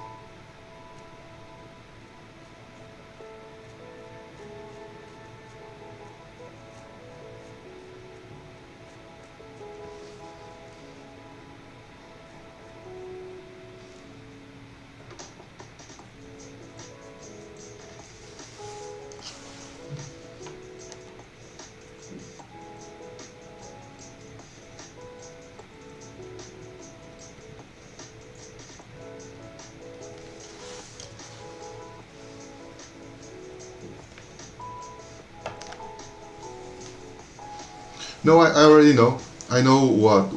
No, I already know. I know what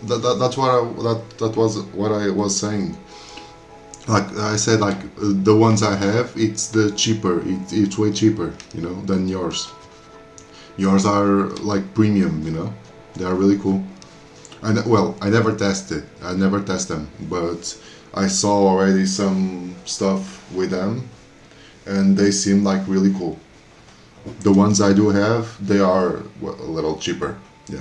that's what that was what I was saying. Like I said, like the ones I have, it's the cheaper. It's way cheaper, you know, than yours. Yours are like premium, you know. They are really cool. Well, I never tested. I never test them, but I saw already some stuff with them, and they seem like really cool. The ones I do have, they are a little cheaper. Yeah.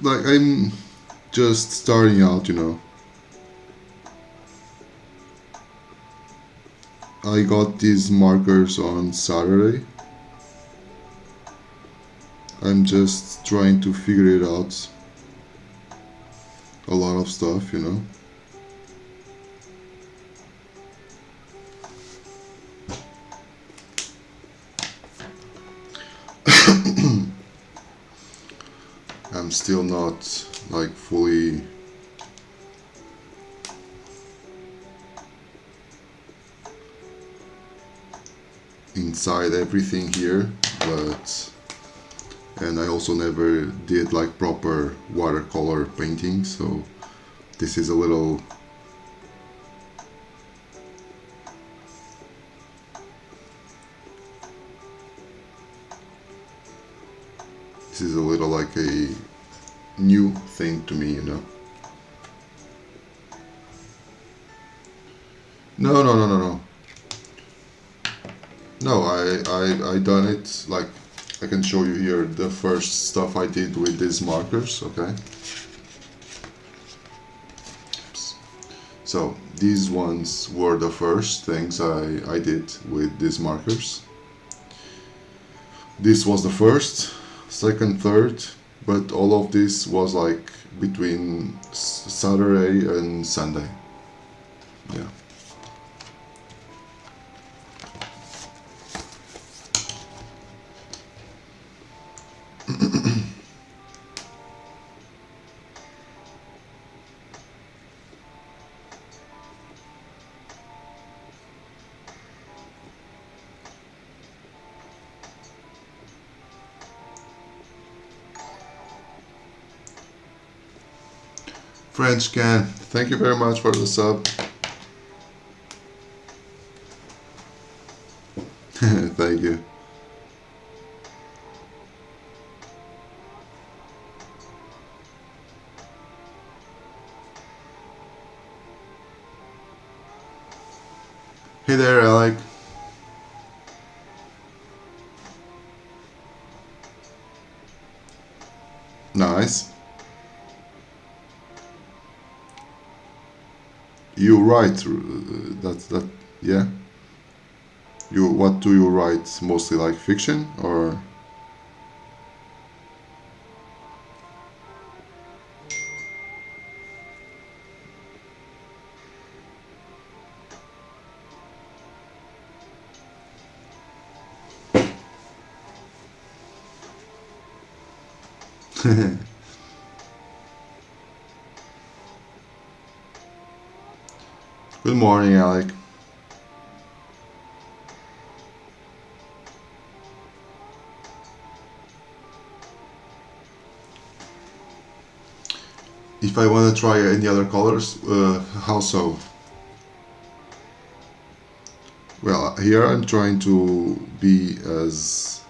I'm just starting out, you know. I got these markers on Saturday. I'm just trying to figure it out. A lot of stuff, you know. I'm still not like fully inside everything here, but and I also never did like proper watercolor painting, so this is a little like a new thing to me, you know. No. No, I done it, like I can show you here the first stuff I did with these markers, okay? Oops. So these ones were the first things I did with these markers. This was the first, second, third, but all of this was like between Saturday and Sunday. Yeah. French can, thank you very much for the sub. Thank you. Hey there, Alec. Nice. You write that yeah. What do you write? Mostly like fiction or? Good morning, Alec. If I want to try any other colors, how so? Well, here I'm trying to be as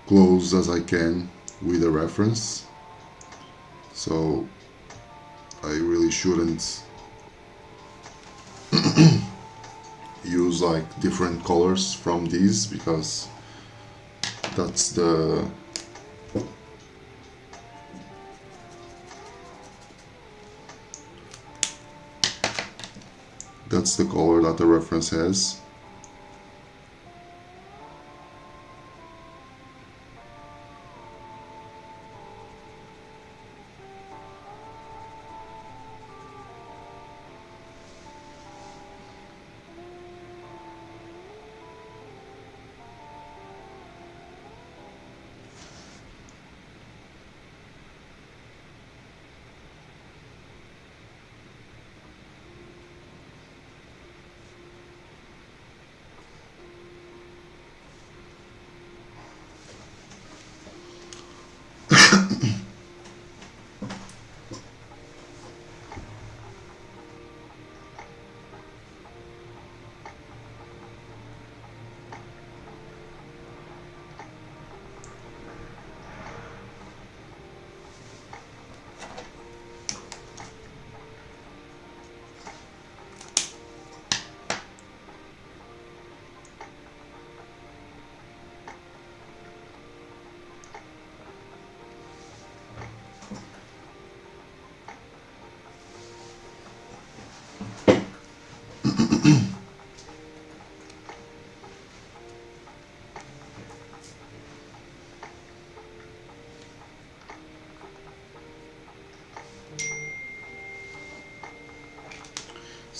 close as I can with a reference, so I really shouldn't use like different colors from these, because that's the color that the reference has.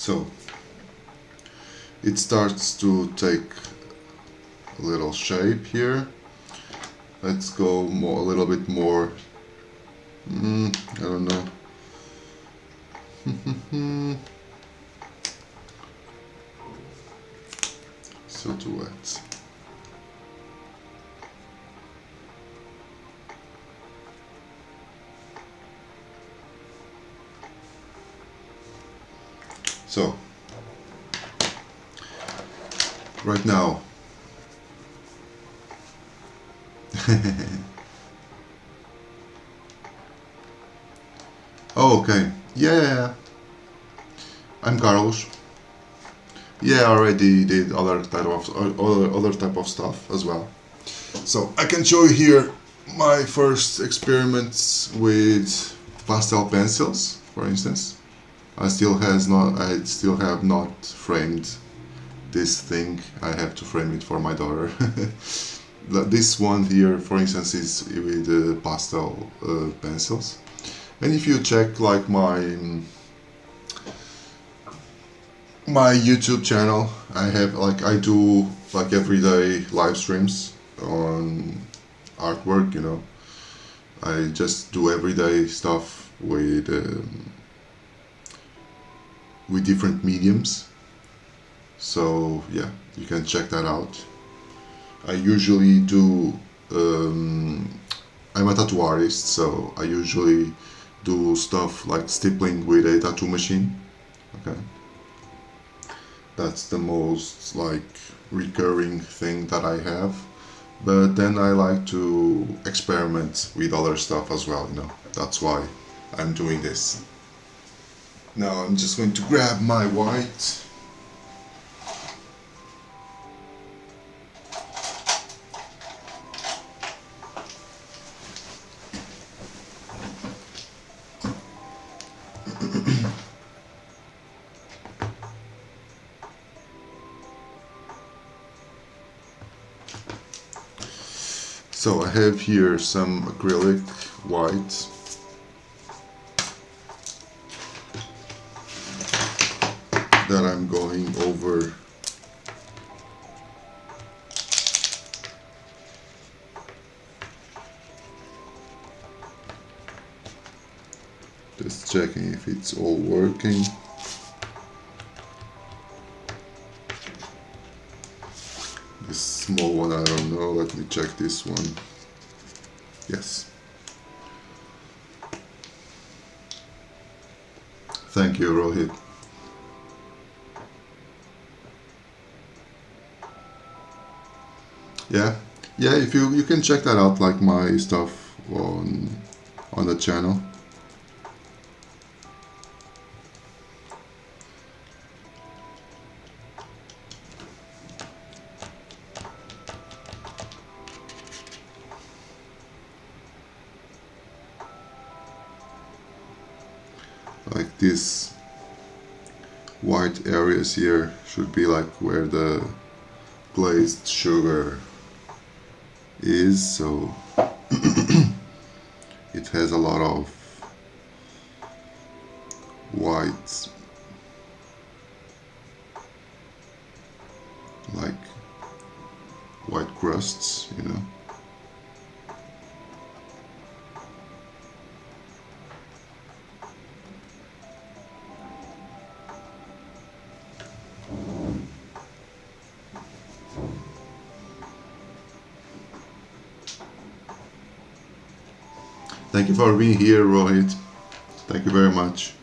So it starts to take a little shape here. Let's go more, a little bit more, I don't know. Silhouette. So right now oh, okay, yeah, I'm Carlos. Yeah, I already did other type of stuff as well. So I can show you here my first experiments with pastel pencils, for instance. I still have not framed this thing. I have to frame it for my daughter. This one here, for instance, is with pastel pencils. And if you check like my YouTube channel, I do like everyday live streams on artwork, you know. I just do everyday stuff with different mediums. So yeah, you can check that out. I usually do, I'm a tattoo artist, so I usually do stuff like stippling with a tattoo machine. Okay, that's the most like recurring thing that I have. But then I like to experiment with other stuff as well, you know. That's why I'm doing this. Now I'm just going to grab my white. So I have here some acrylic white. That I'm going over just checking if it's all working. This small one, I don't know, let me check this one. Yes. Thank you, Rohit. Yeah, if you can check that out, like my stuff on the channel. Like these white areas here should be like where the glazed sugar is, so it has a lot of white, like white crusts, you know. Thank you for being here, Rohit. Thank you very much.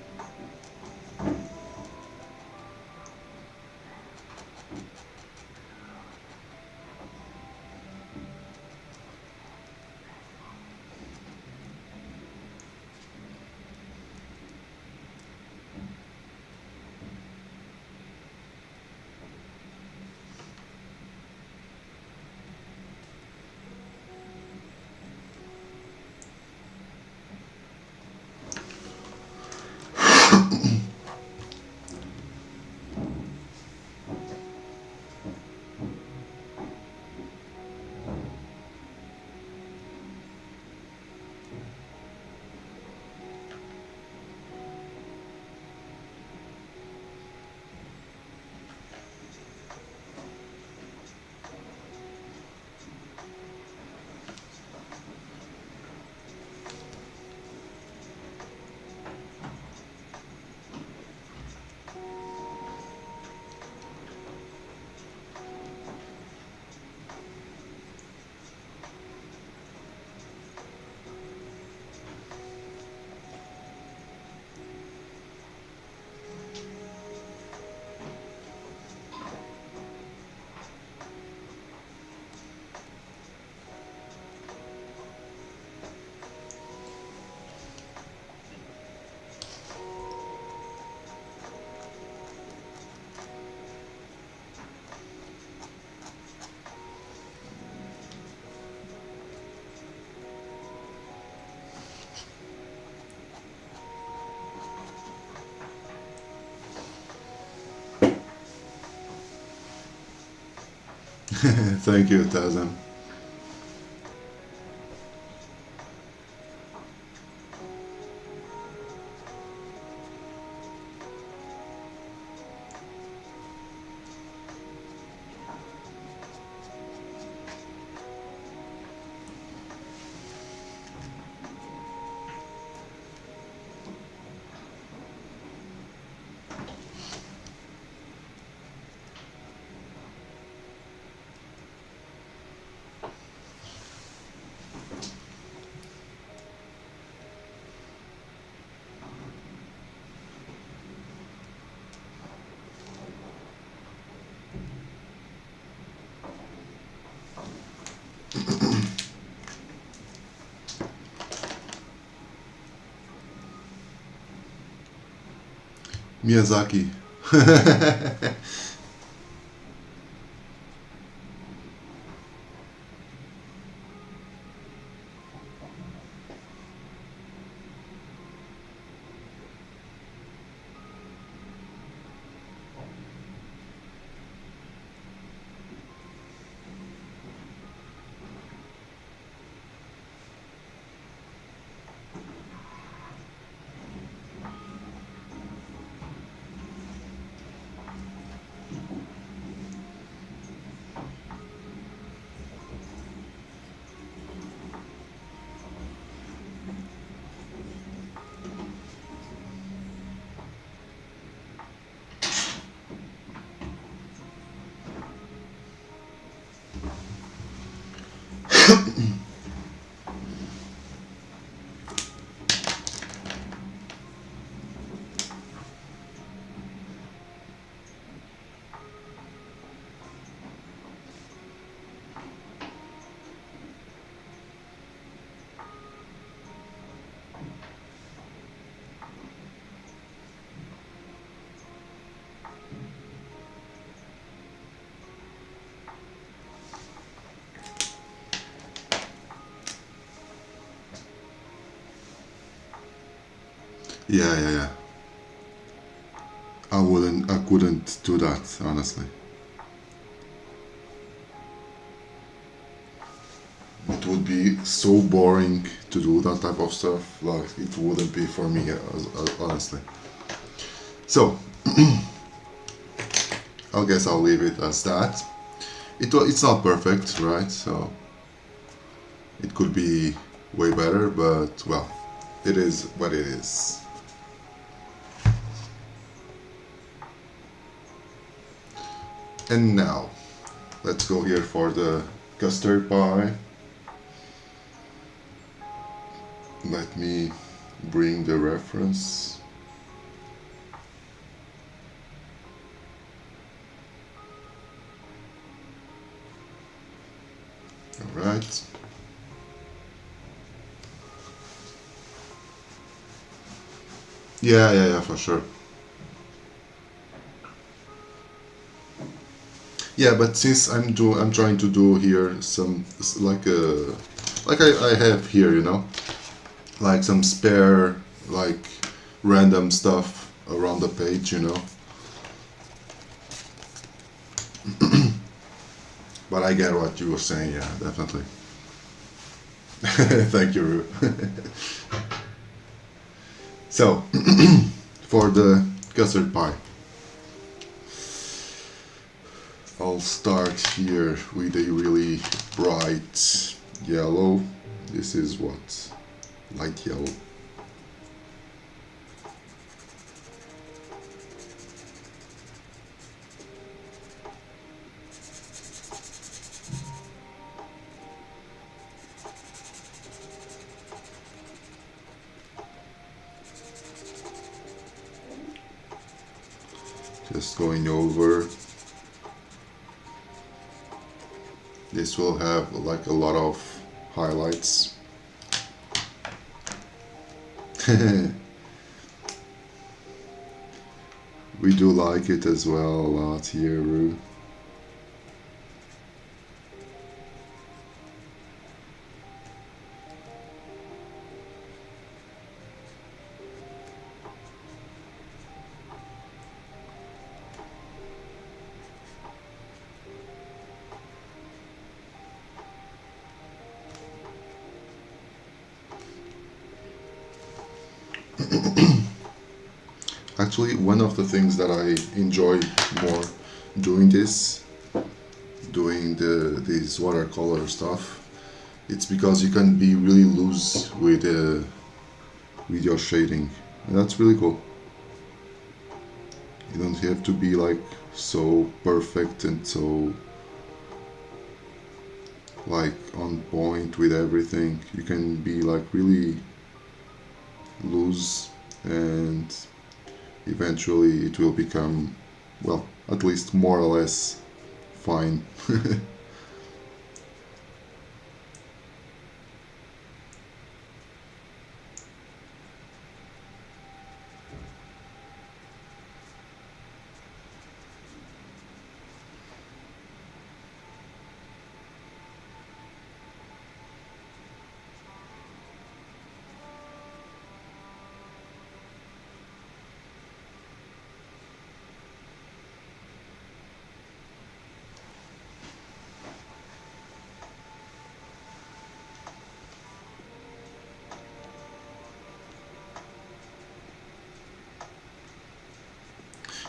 Thank you, Tazan. Miyazaki. Yeah, yeah, yeah. I couldn't do that, honestly. It would be so boring to do that type of stuff. Like, it wouldn't be for me, honestly. So, I guess I'll leave it as that. It's not perfect, right? So, it could be way better, but well, it is what it is. And now, let's go here for the custard pie. Let me bring the reference. All right. Yeah, yeah, yeah, for sure. Yeah, but since I'm trying to do here some like I have here, you know, like some spare like random stuff around the page, you know. But I get what you were saying, yeah, definitely. Thank you, Ru. So, for the custard pie, I'll start here with a really bright yellow. This is what? Light yellow. Just going over. This will have like a lot of highlights. We do like it as well a lot here, Ru. Actually, one of the things that I enjoy more doing these watercolor stuff, it's because you can be really loose with your shading, and that's really cool. You don't have to be like so perfect and so like on point with everything. You can be like really loose, and eventually it will become, well, at least more or less fine.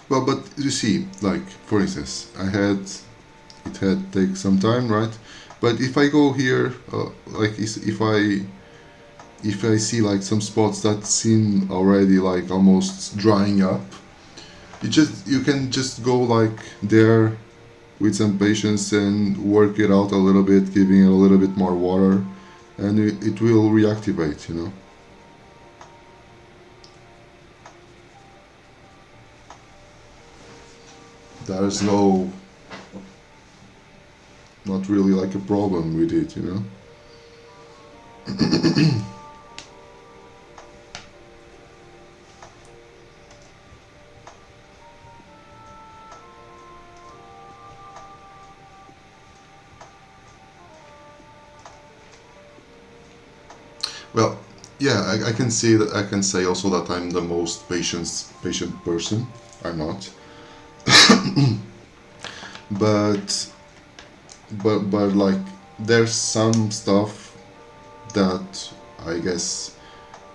Well, but you see, like for instance, it had take some time, right? But if I go here, like if I see like some spots that seem already like almost drying up, you can just go like there with some patience and work it out a little bit, giving it a little bit more water, and it will reactivate, you know. There's not really like a problem with it, you know. Well, yeah, I can say that. I can say also that I'm the most patient person. I'm not, but but like there's some stuff that I guess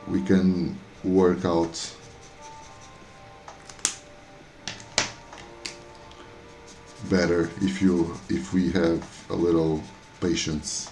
we can work out better if we have a little patience.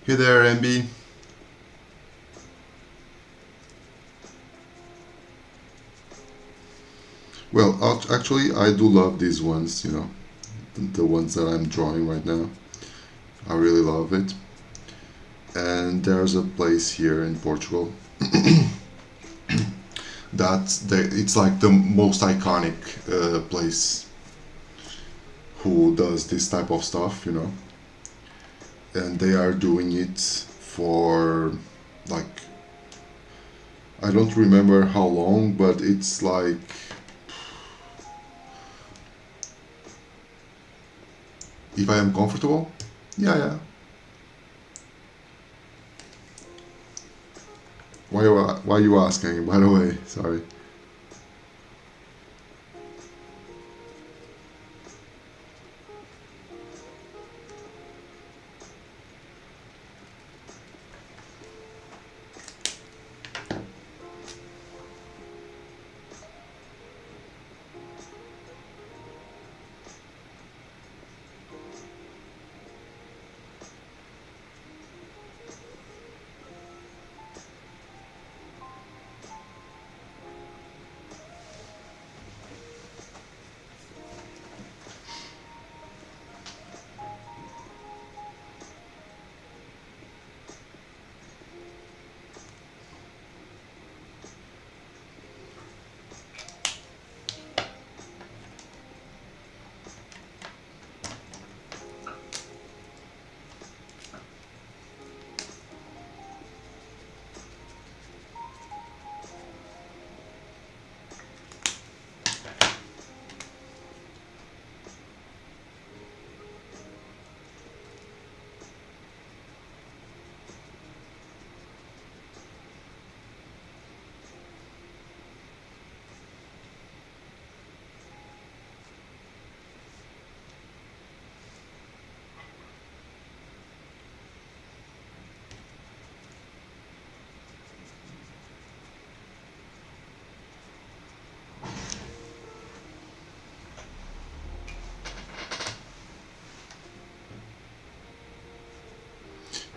Hey there, MB. Well, actually, I do love these ones, you know, the ones that I'm drawing right now. I really love it. And there's a place here in Portugal it's like the most iconic place who does this type of stuff, you know. And they are doing it for like, I don't remember how long, but it's like if I am comfortable, yeah. Why are you asking, by the way? Sorry.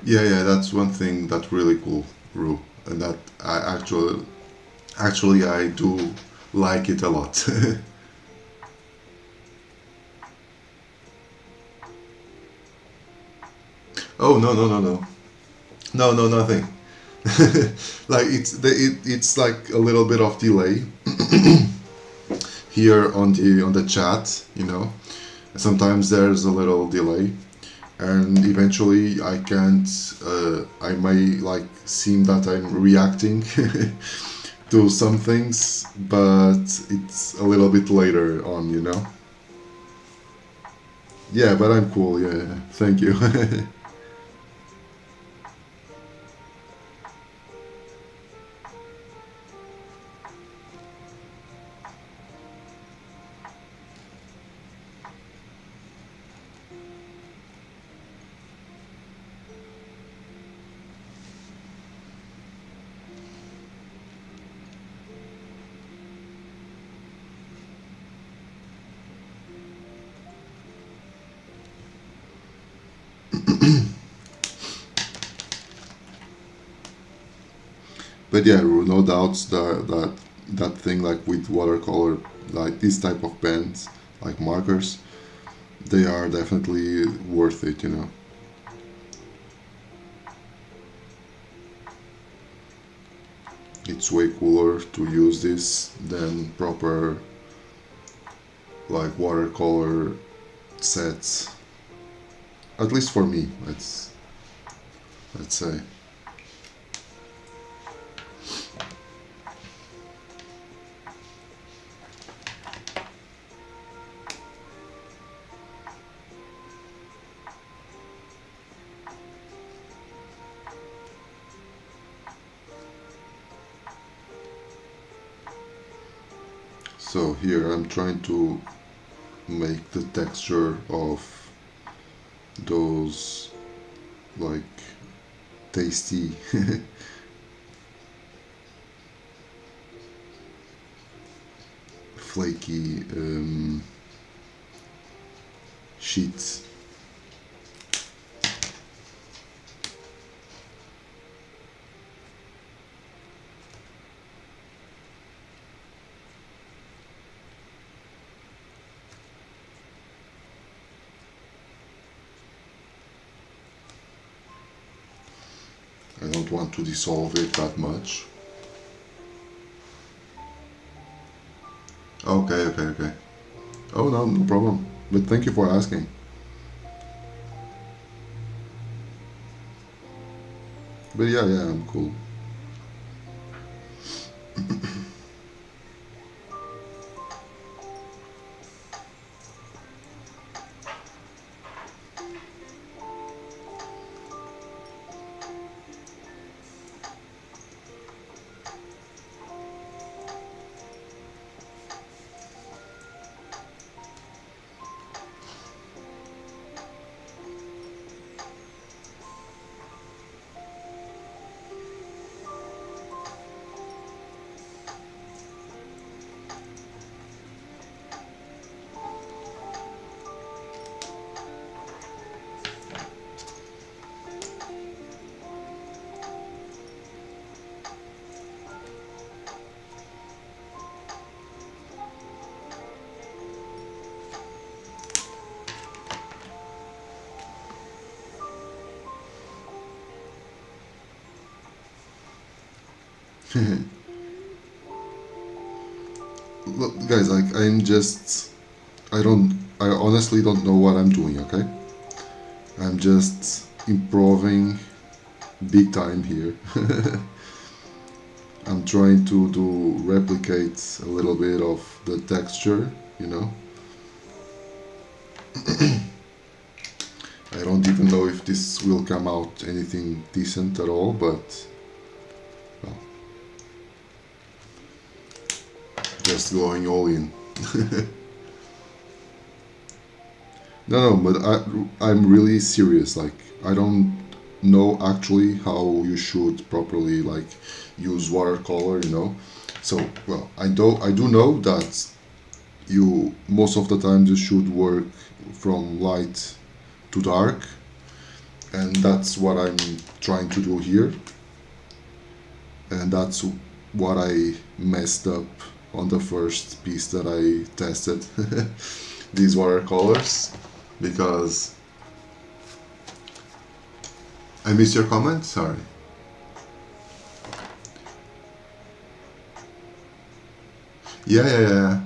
Yeah, that's one thing that's really cool, Ru, and that I actually I do like it a lot. Oh no, nothing. Like it's like a little bit of delay here on the chat, you know. Sometimes there's a little delay, and eventually I can't. I may like seem that I'm reacting to some things, but it's a little bit later on, you know. Yeah, but I'm cool. Yeah, thank you. But yeah, no doubts that thing like with watercolor, like this type of pens, like markers, they are definitely worth it, you know. It's way cooler to use this than proper like watercolor sets. At least for me, let's say. So here I'm trying to make the texture of those like tasty flaky sheets. I don't want to dissolve it that much. Okay. Oh no, no problem. But thank you for asking. But yeah, I'm cool. Look, guys, like I honestly don't know what I'm doing, okay? I'm just improving big time here. I'm trying to replicate a little bit of the texture, you know. I don't even know if this will come out anything decent at all, but well, just going all in. No, but I'm really serious. Like, I don't know actually how you should properly like use watercolor, you know. So, well, I do know that you most of the time you should work from light to dark, and that's what I'm trying to do here, and that's what I messed up on the first piece that I tested. These watercolors, because I missed your comment, sorry. Yeah,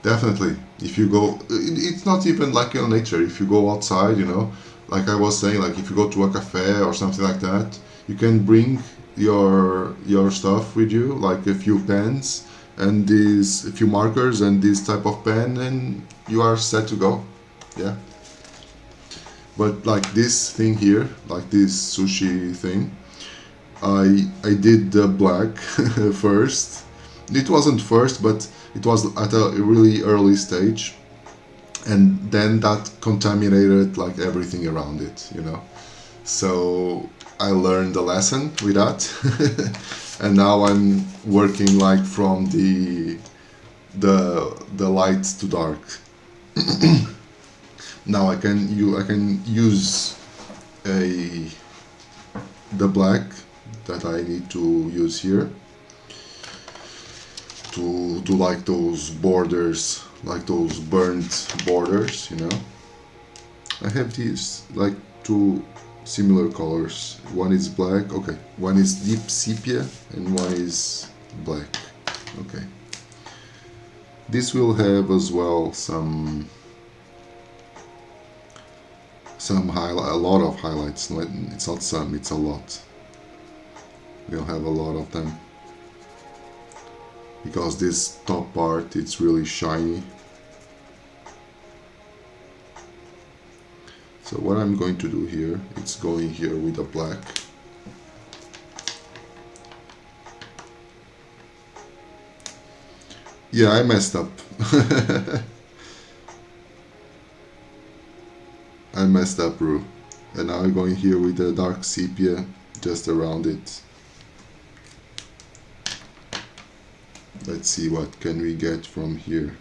definitely. If you go, it's not even like in nature. If you go outside, you know, like I was saying, like if you go to a cafe or something like that, you can bring your stuff with you, like a few pens and these a few markers and this type of pen, and you are set to go. Yeah. But like this thing here, like this sushi thing, I did the black first. It wasn't first, but it was at a really early stage, and then that contaminated like everything around it, you know. So I learned a lesson with that, and now I'm working like from the light to dark. Now I can use a the black that I need to use here to do like those borders, like those burnt borders, you know. I have these like two similar colors. One is black, okay. One is deep sepia and one is black, okay. This will have as well some highlight, a lot of highlights. It's not some, it's a lot. We'll have a lot of them, because this top part, it's really shiny. So what I'm going to do here, it's going here with a black. Yeah, I messed up. I messed up, Rue. And now I'm going here with the dark sepia just around it. Let's see what can we get from here.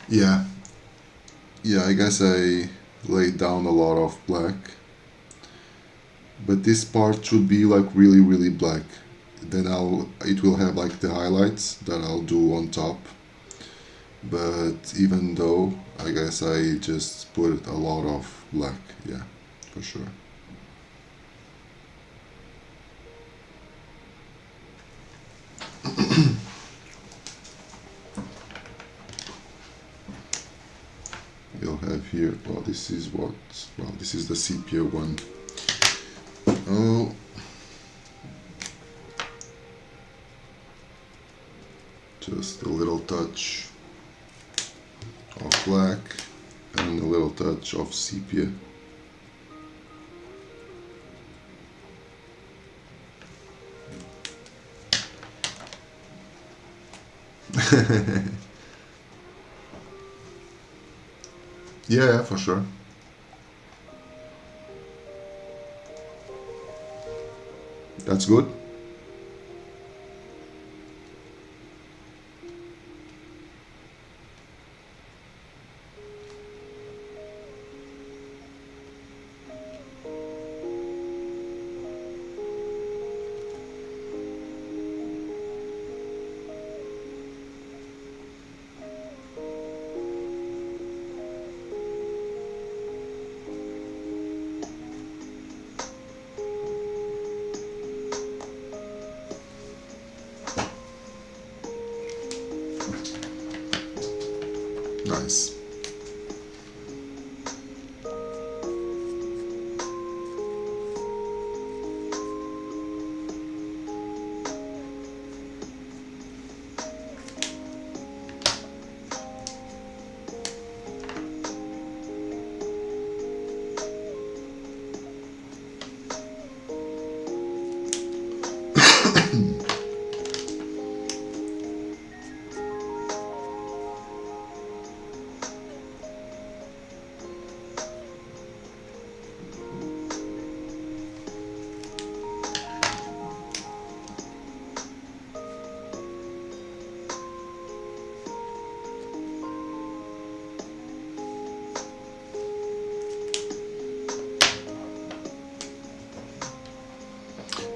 Yeah, I guess I laid down a lot of black, but this part should be like really black. Then it will have like the highlights that I'll do on top. But even though, I guess I just put a lot of black, yeah, for sure. We'll have here, well, this is what, well, this is the sepia one. Oh, just a little touch of black and a little touch of sepia. Yeah, for sure. That's good. Nice.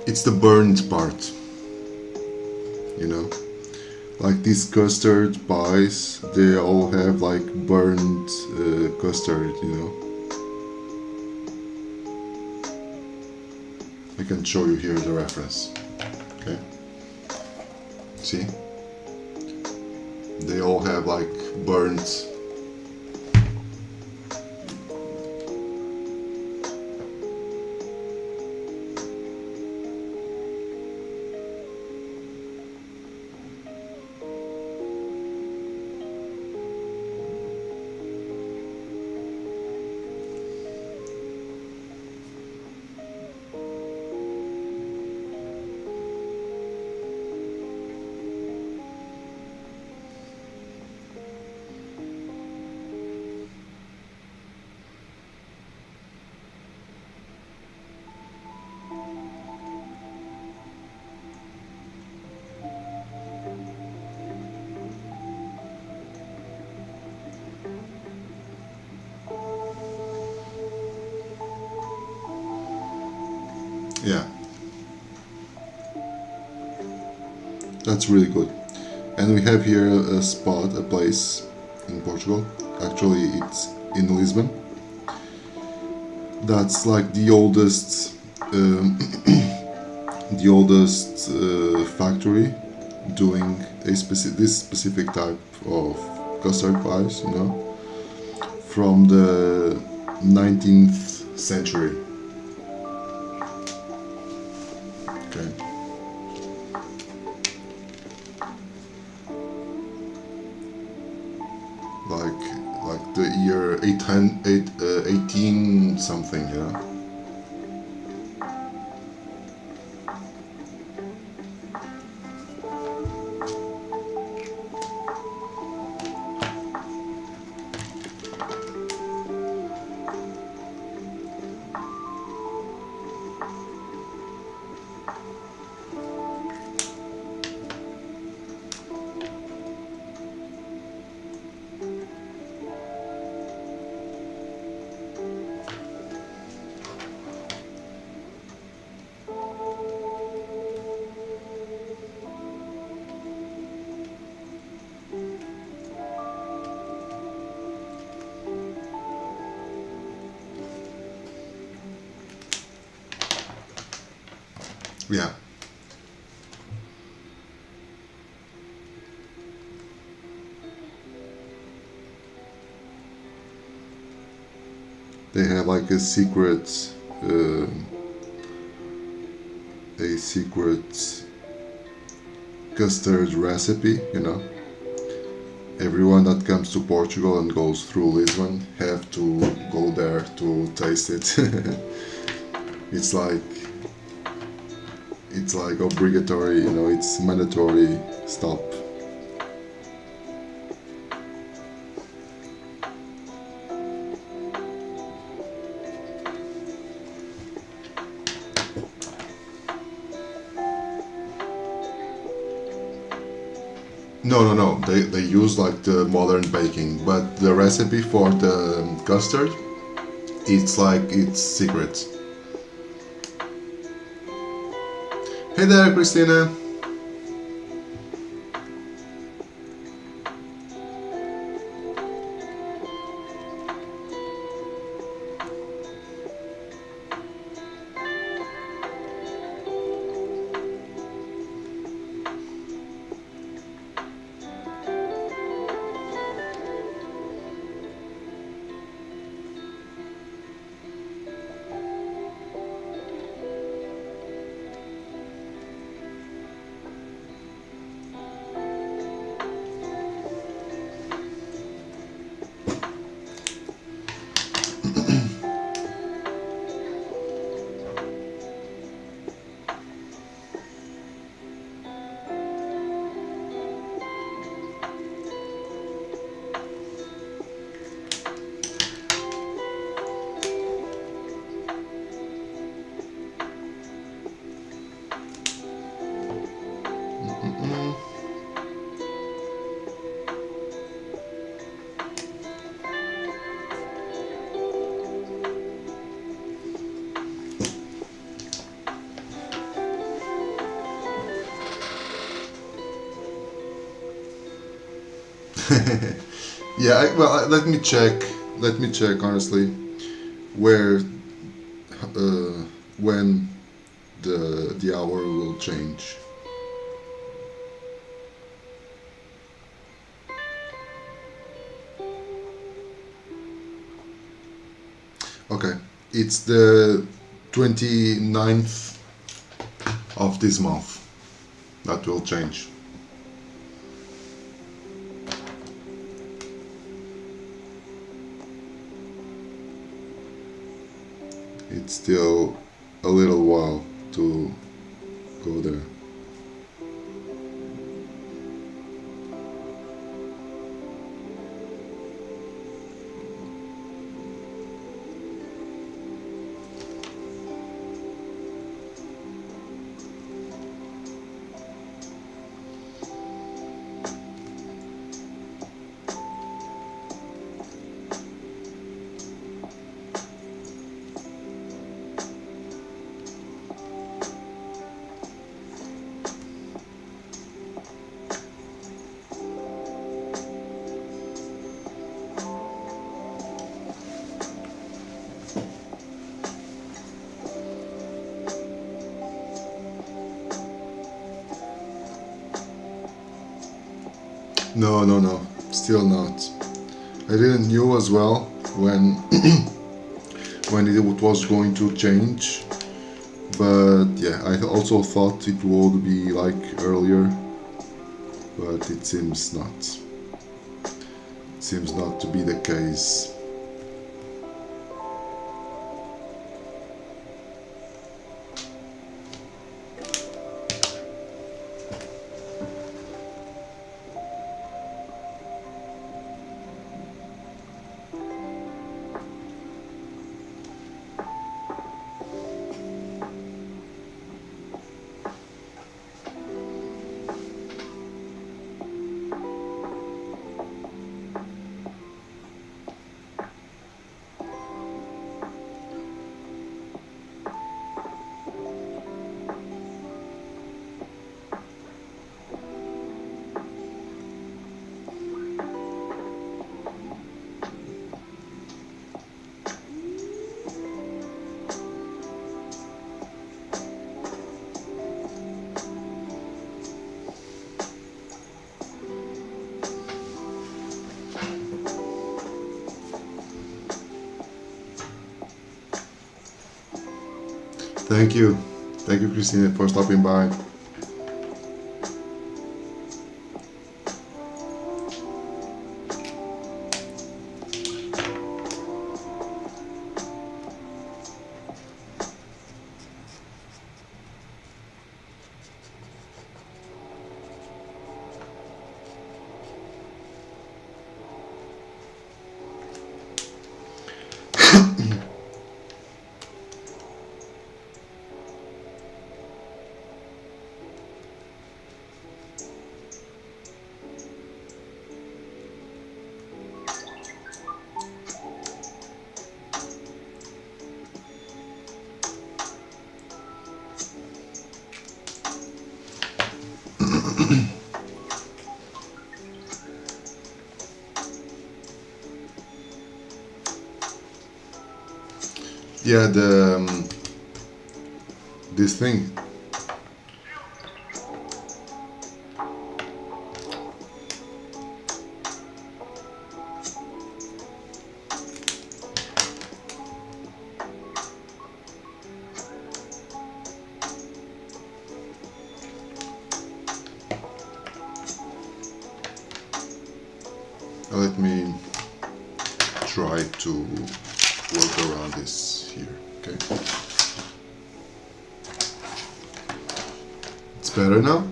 it's the burnt part, you know, like these custard pies, they all have like burnt custard, you know. I can show you here the reference. Okay, see, they all have like burnt. Yeah, that's really good. And we have here a spot, a place in Portugal. Actually, it's in Lisbon. That's like the oldest, the oldest factory doing this specific type of custard pies. You know, from the 19th century. Okay. Like the year 18 something, yeah. Yeah. They have like a secret custard recipe, you know. Everyone that comes to Portugal and goes through Lisbon have to go there to taste it. it's like obligatory, you know, it's mandatory stop. No. They use like the modern baking, but the recipe for the custard, it's secret. Hey there, Christina. Yeah, let me check. Let me check honestly where when the hour will change. Okay, it's the 29th of this month that will change. It's still a little while to go there. No, still not. I didn't knew as well when when it was going to change, but yeah, I also thought it would be like earlier, but it seems not. It seems not to be the case. Thank you, Christina, for stopping by. Yeah, this thing. Let me try to work around this here, okay? It's better now?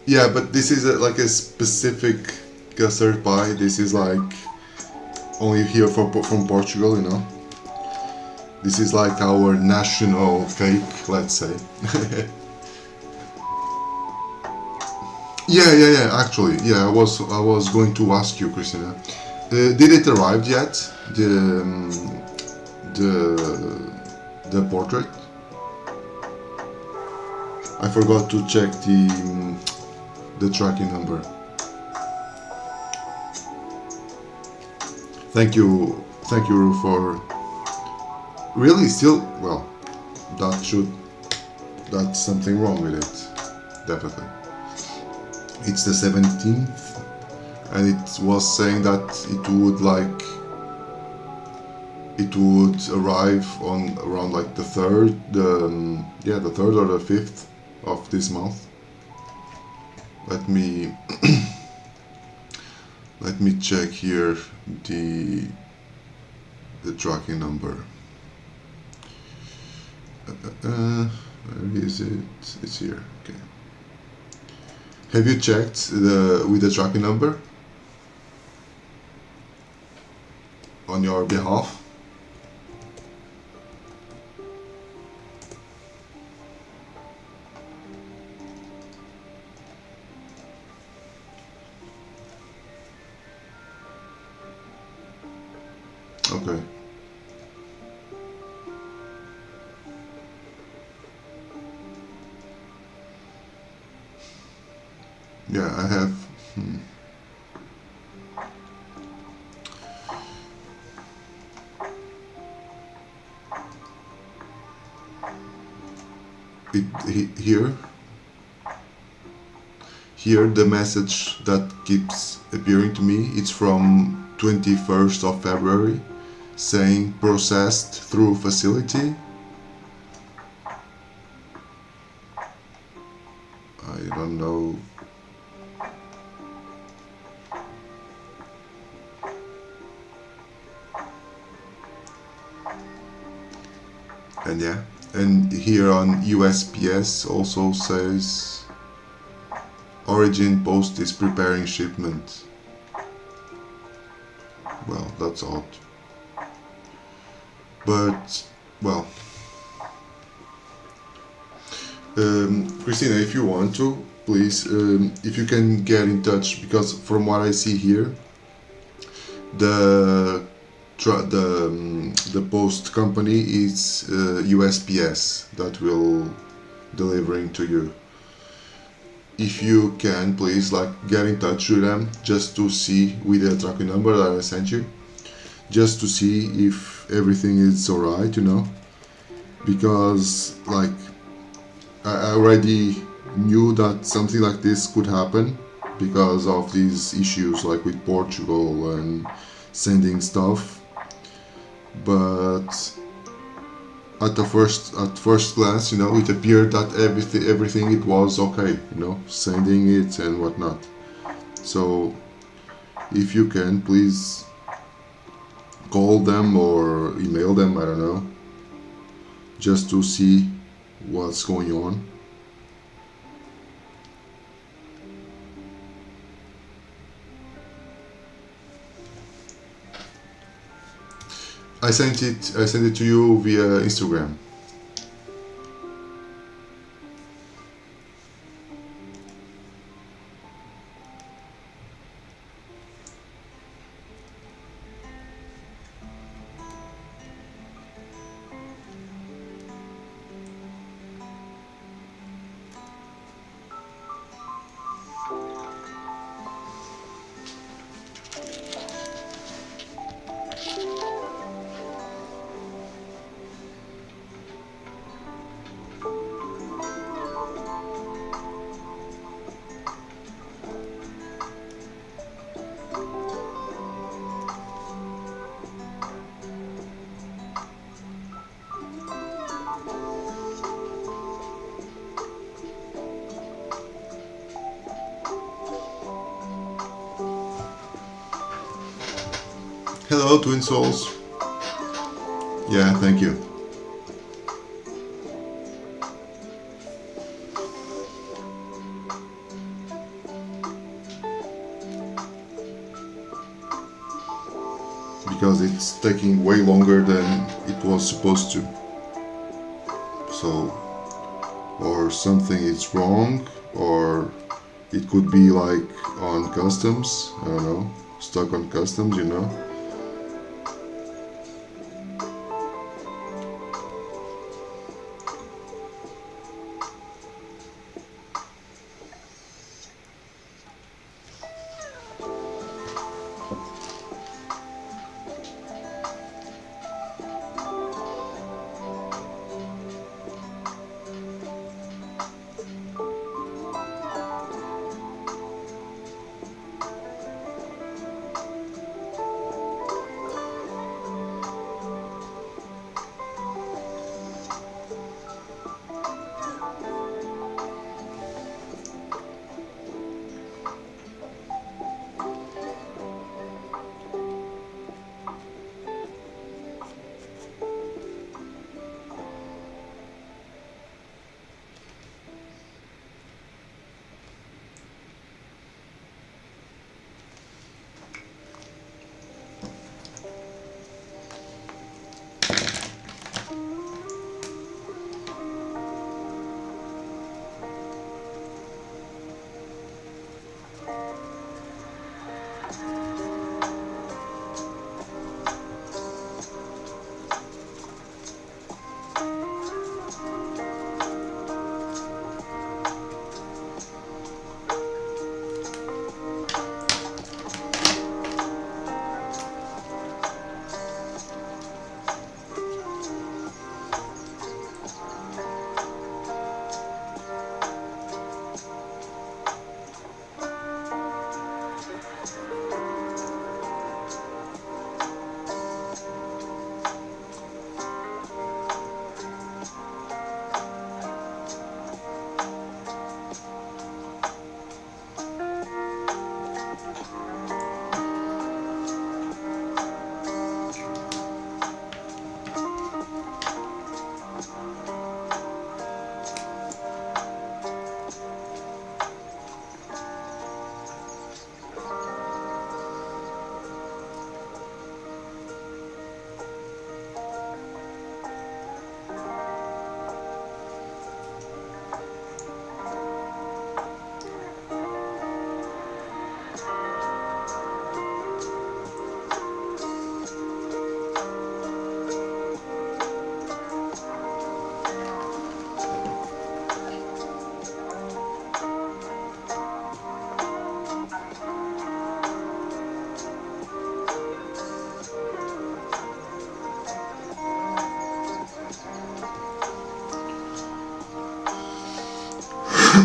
Yeah, but this is like a specific custard pie. This is like only here from Portugal, you know? This is like our national cake, let's say. Yeah. Actually, yeah. I was going to ask you, Christina. Did it arrive yet? the portrait. I forgot to check the tracking number. Thank you, for really still. Well, that's something wrong with it, definitely. It's the 17th, and it was saying that it would arrive on around like the 3rd, the 3rd or the 5th of this month. Let me let me check here the tracking number. Where is it? It's here. Okay. Have you checked with the tracking number on your behalf? Okay. Yeah, I have. Here the message that keeps appearing to me, it's from 21st of February, saying processed through facility. I don't know. And yeah, and here on USPS also says origin post is preparing shipment. Well, that's odd. But, well, Christina, if you want to, please, if you can get in touch, because from what I see here, the post company is USPS that will delivering to you. If you can, please, like, get in touch with them just to see with the tracking number that I sent you, just to see if everything is alright, you know, because like I already knew that something like this could happen because of these issues like with Portugal and sending stuff, but at first glance, you know, it appeared that everything it was okay, you know, sending it and whatnot. So if you can, please call them or email them, I don't know, just to see what's going on. I sent it to you via Instagram. Hello, Twin Souls. Yeah, thank you. Because it's taking way longer than it was supposed to. So, or something is wrong, or it could be like on customs, I don't know, stuck on customs, you know. Hey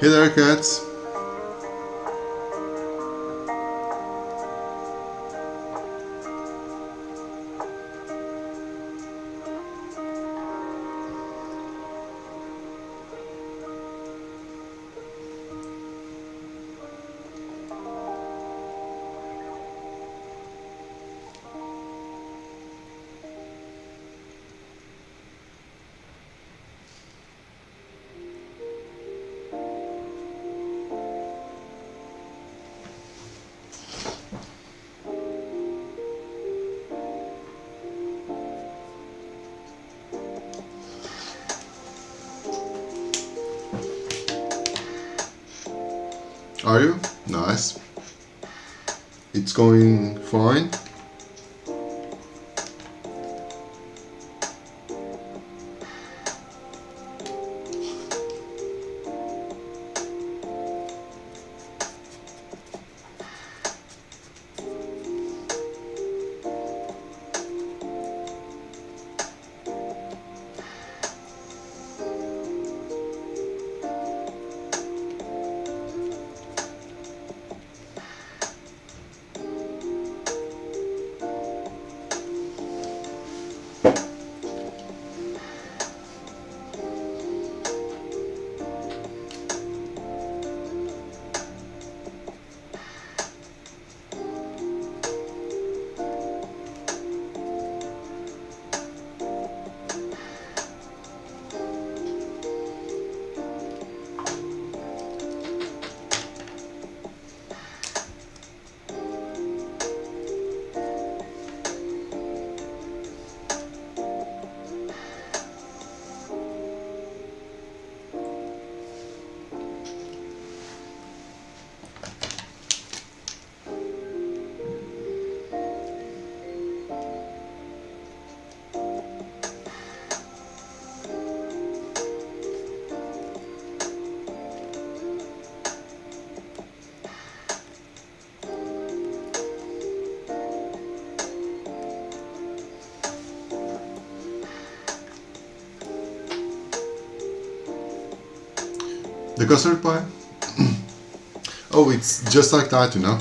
there, cats. Are you? Nice. It's going fine. The custard pie? Oh, it's just like that, you know.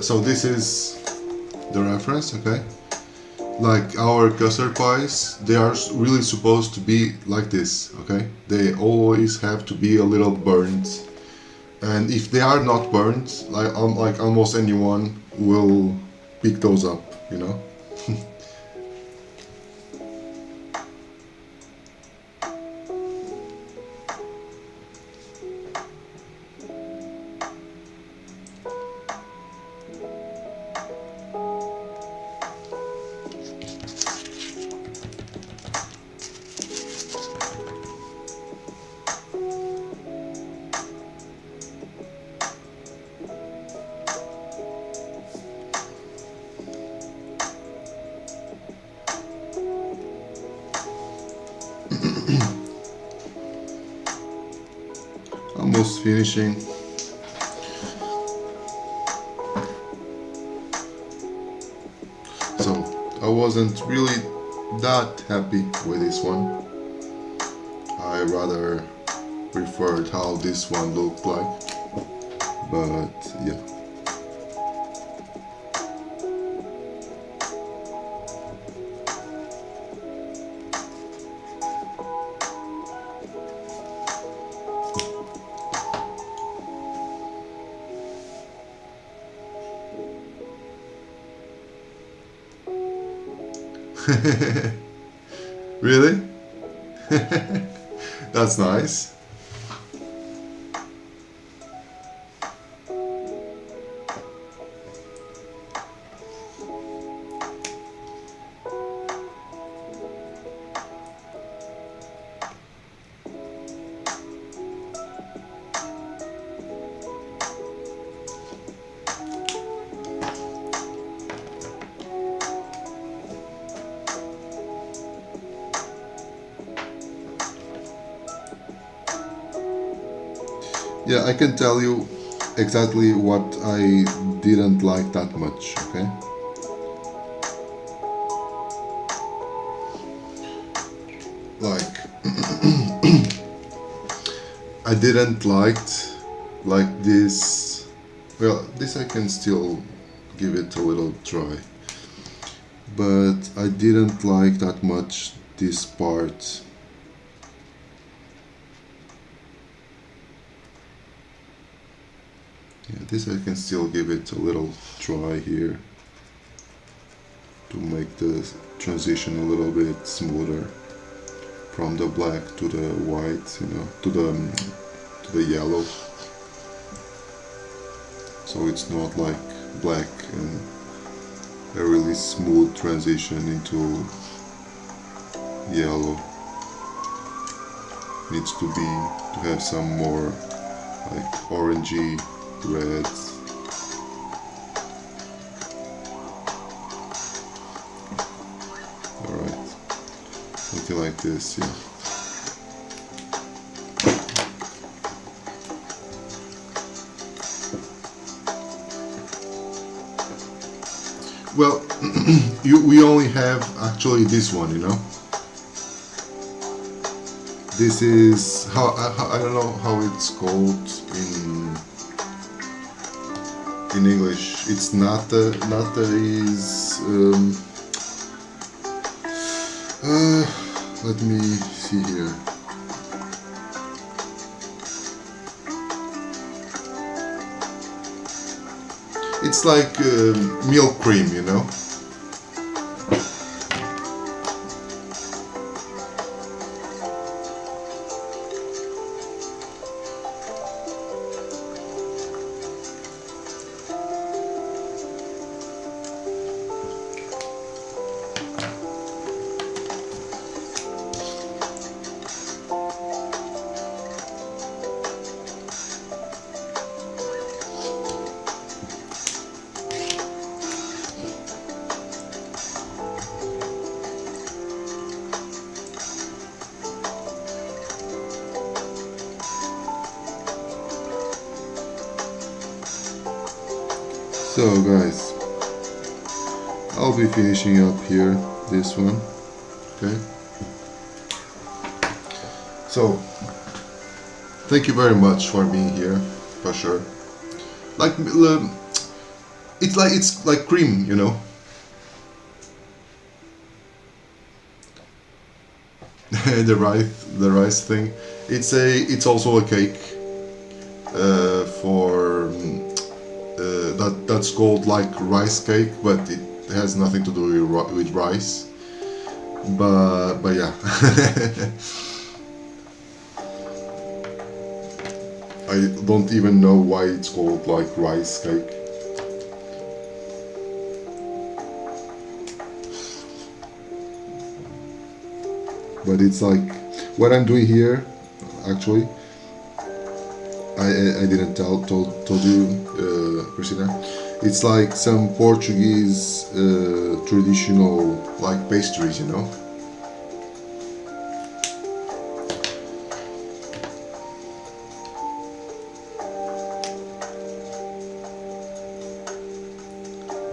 So this is the reference, okay? Like our custard pies, they are really supposed to be like this, okay? They always have to be a little burnt. And if they are not burnt, like almost anyone will pick those up, you know? Almost finishing. So I wasn't really that happy with this one. I rather preferred how this one looked like, but yeah. Really? That's nice. Yeah, I can tell you exactly what I didn't like that much, okay? I didn't like this. Well, this I can still give it a little try, but I didn't like that much this part. Yeah, this I can still give it a little try here to make the transition a little bit smoother from the black to the white, you know, to the yellow. So it's not like black and a really smooth transition into yellow. Needs to have some more like orangey reds. Alright, something like this, yeah. Well, we only have actually this one, you know. This is I don't know how it's called in English. It's nata. Nata is let me see here. It's like milk cream, you know. So guys, I'll be finishing up here this one, okay? So, thank you very much for being here, for sure. Like, it's like cream, you know? the rice thing. It's also a cake for that's called like rice cake, but it has nothing to do with rice. But yeah. I don't even know why it's called like rice cake. But it's like what I'm doing here. Actually, I didn't told you, Christina. It's like some Portuguese traditional like pastries, you know.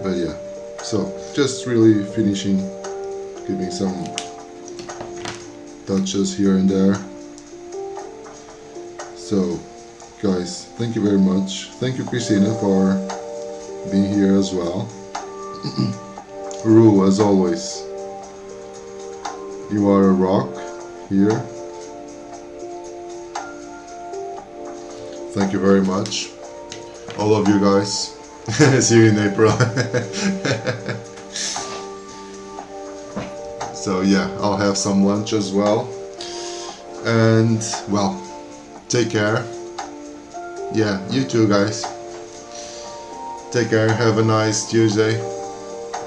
But yeah, so just really finishing, giving some touches here and there. So guys, thank you very much. Thank you, Christina, for being here as well. Ru, as always, you are a rock here. Thank you very much, all of you guys. See you in April. So yeah, I'll have some lunch as well. And well, take care. Yeah, you too, guys. Take care, have a nice Tuesday,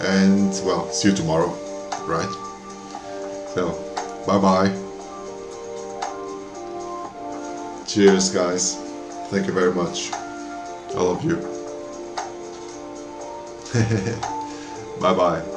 and well, see you tomorrow, right? So, bye bye. Cheers, guys. Thank you very much, all of you. Bye bye.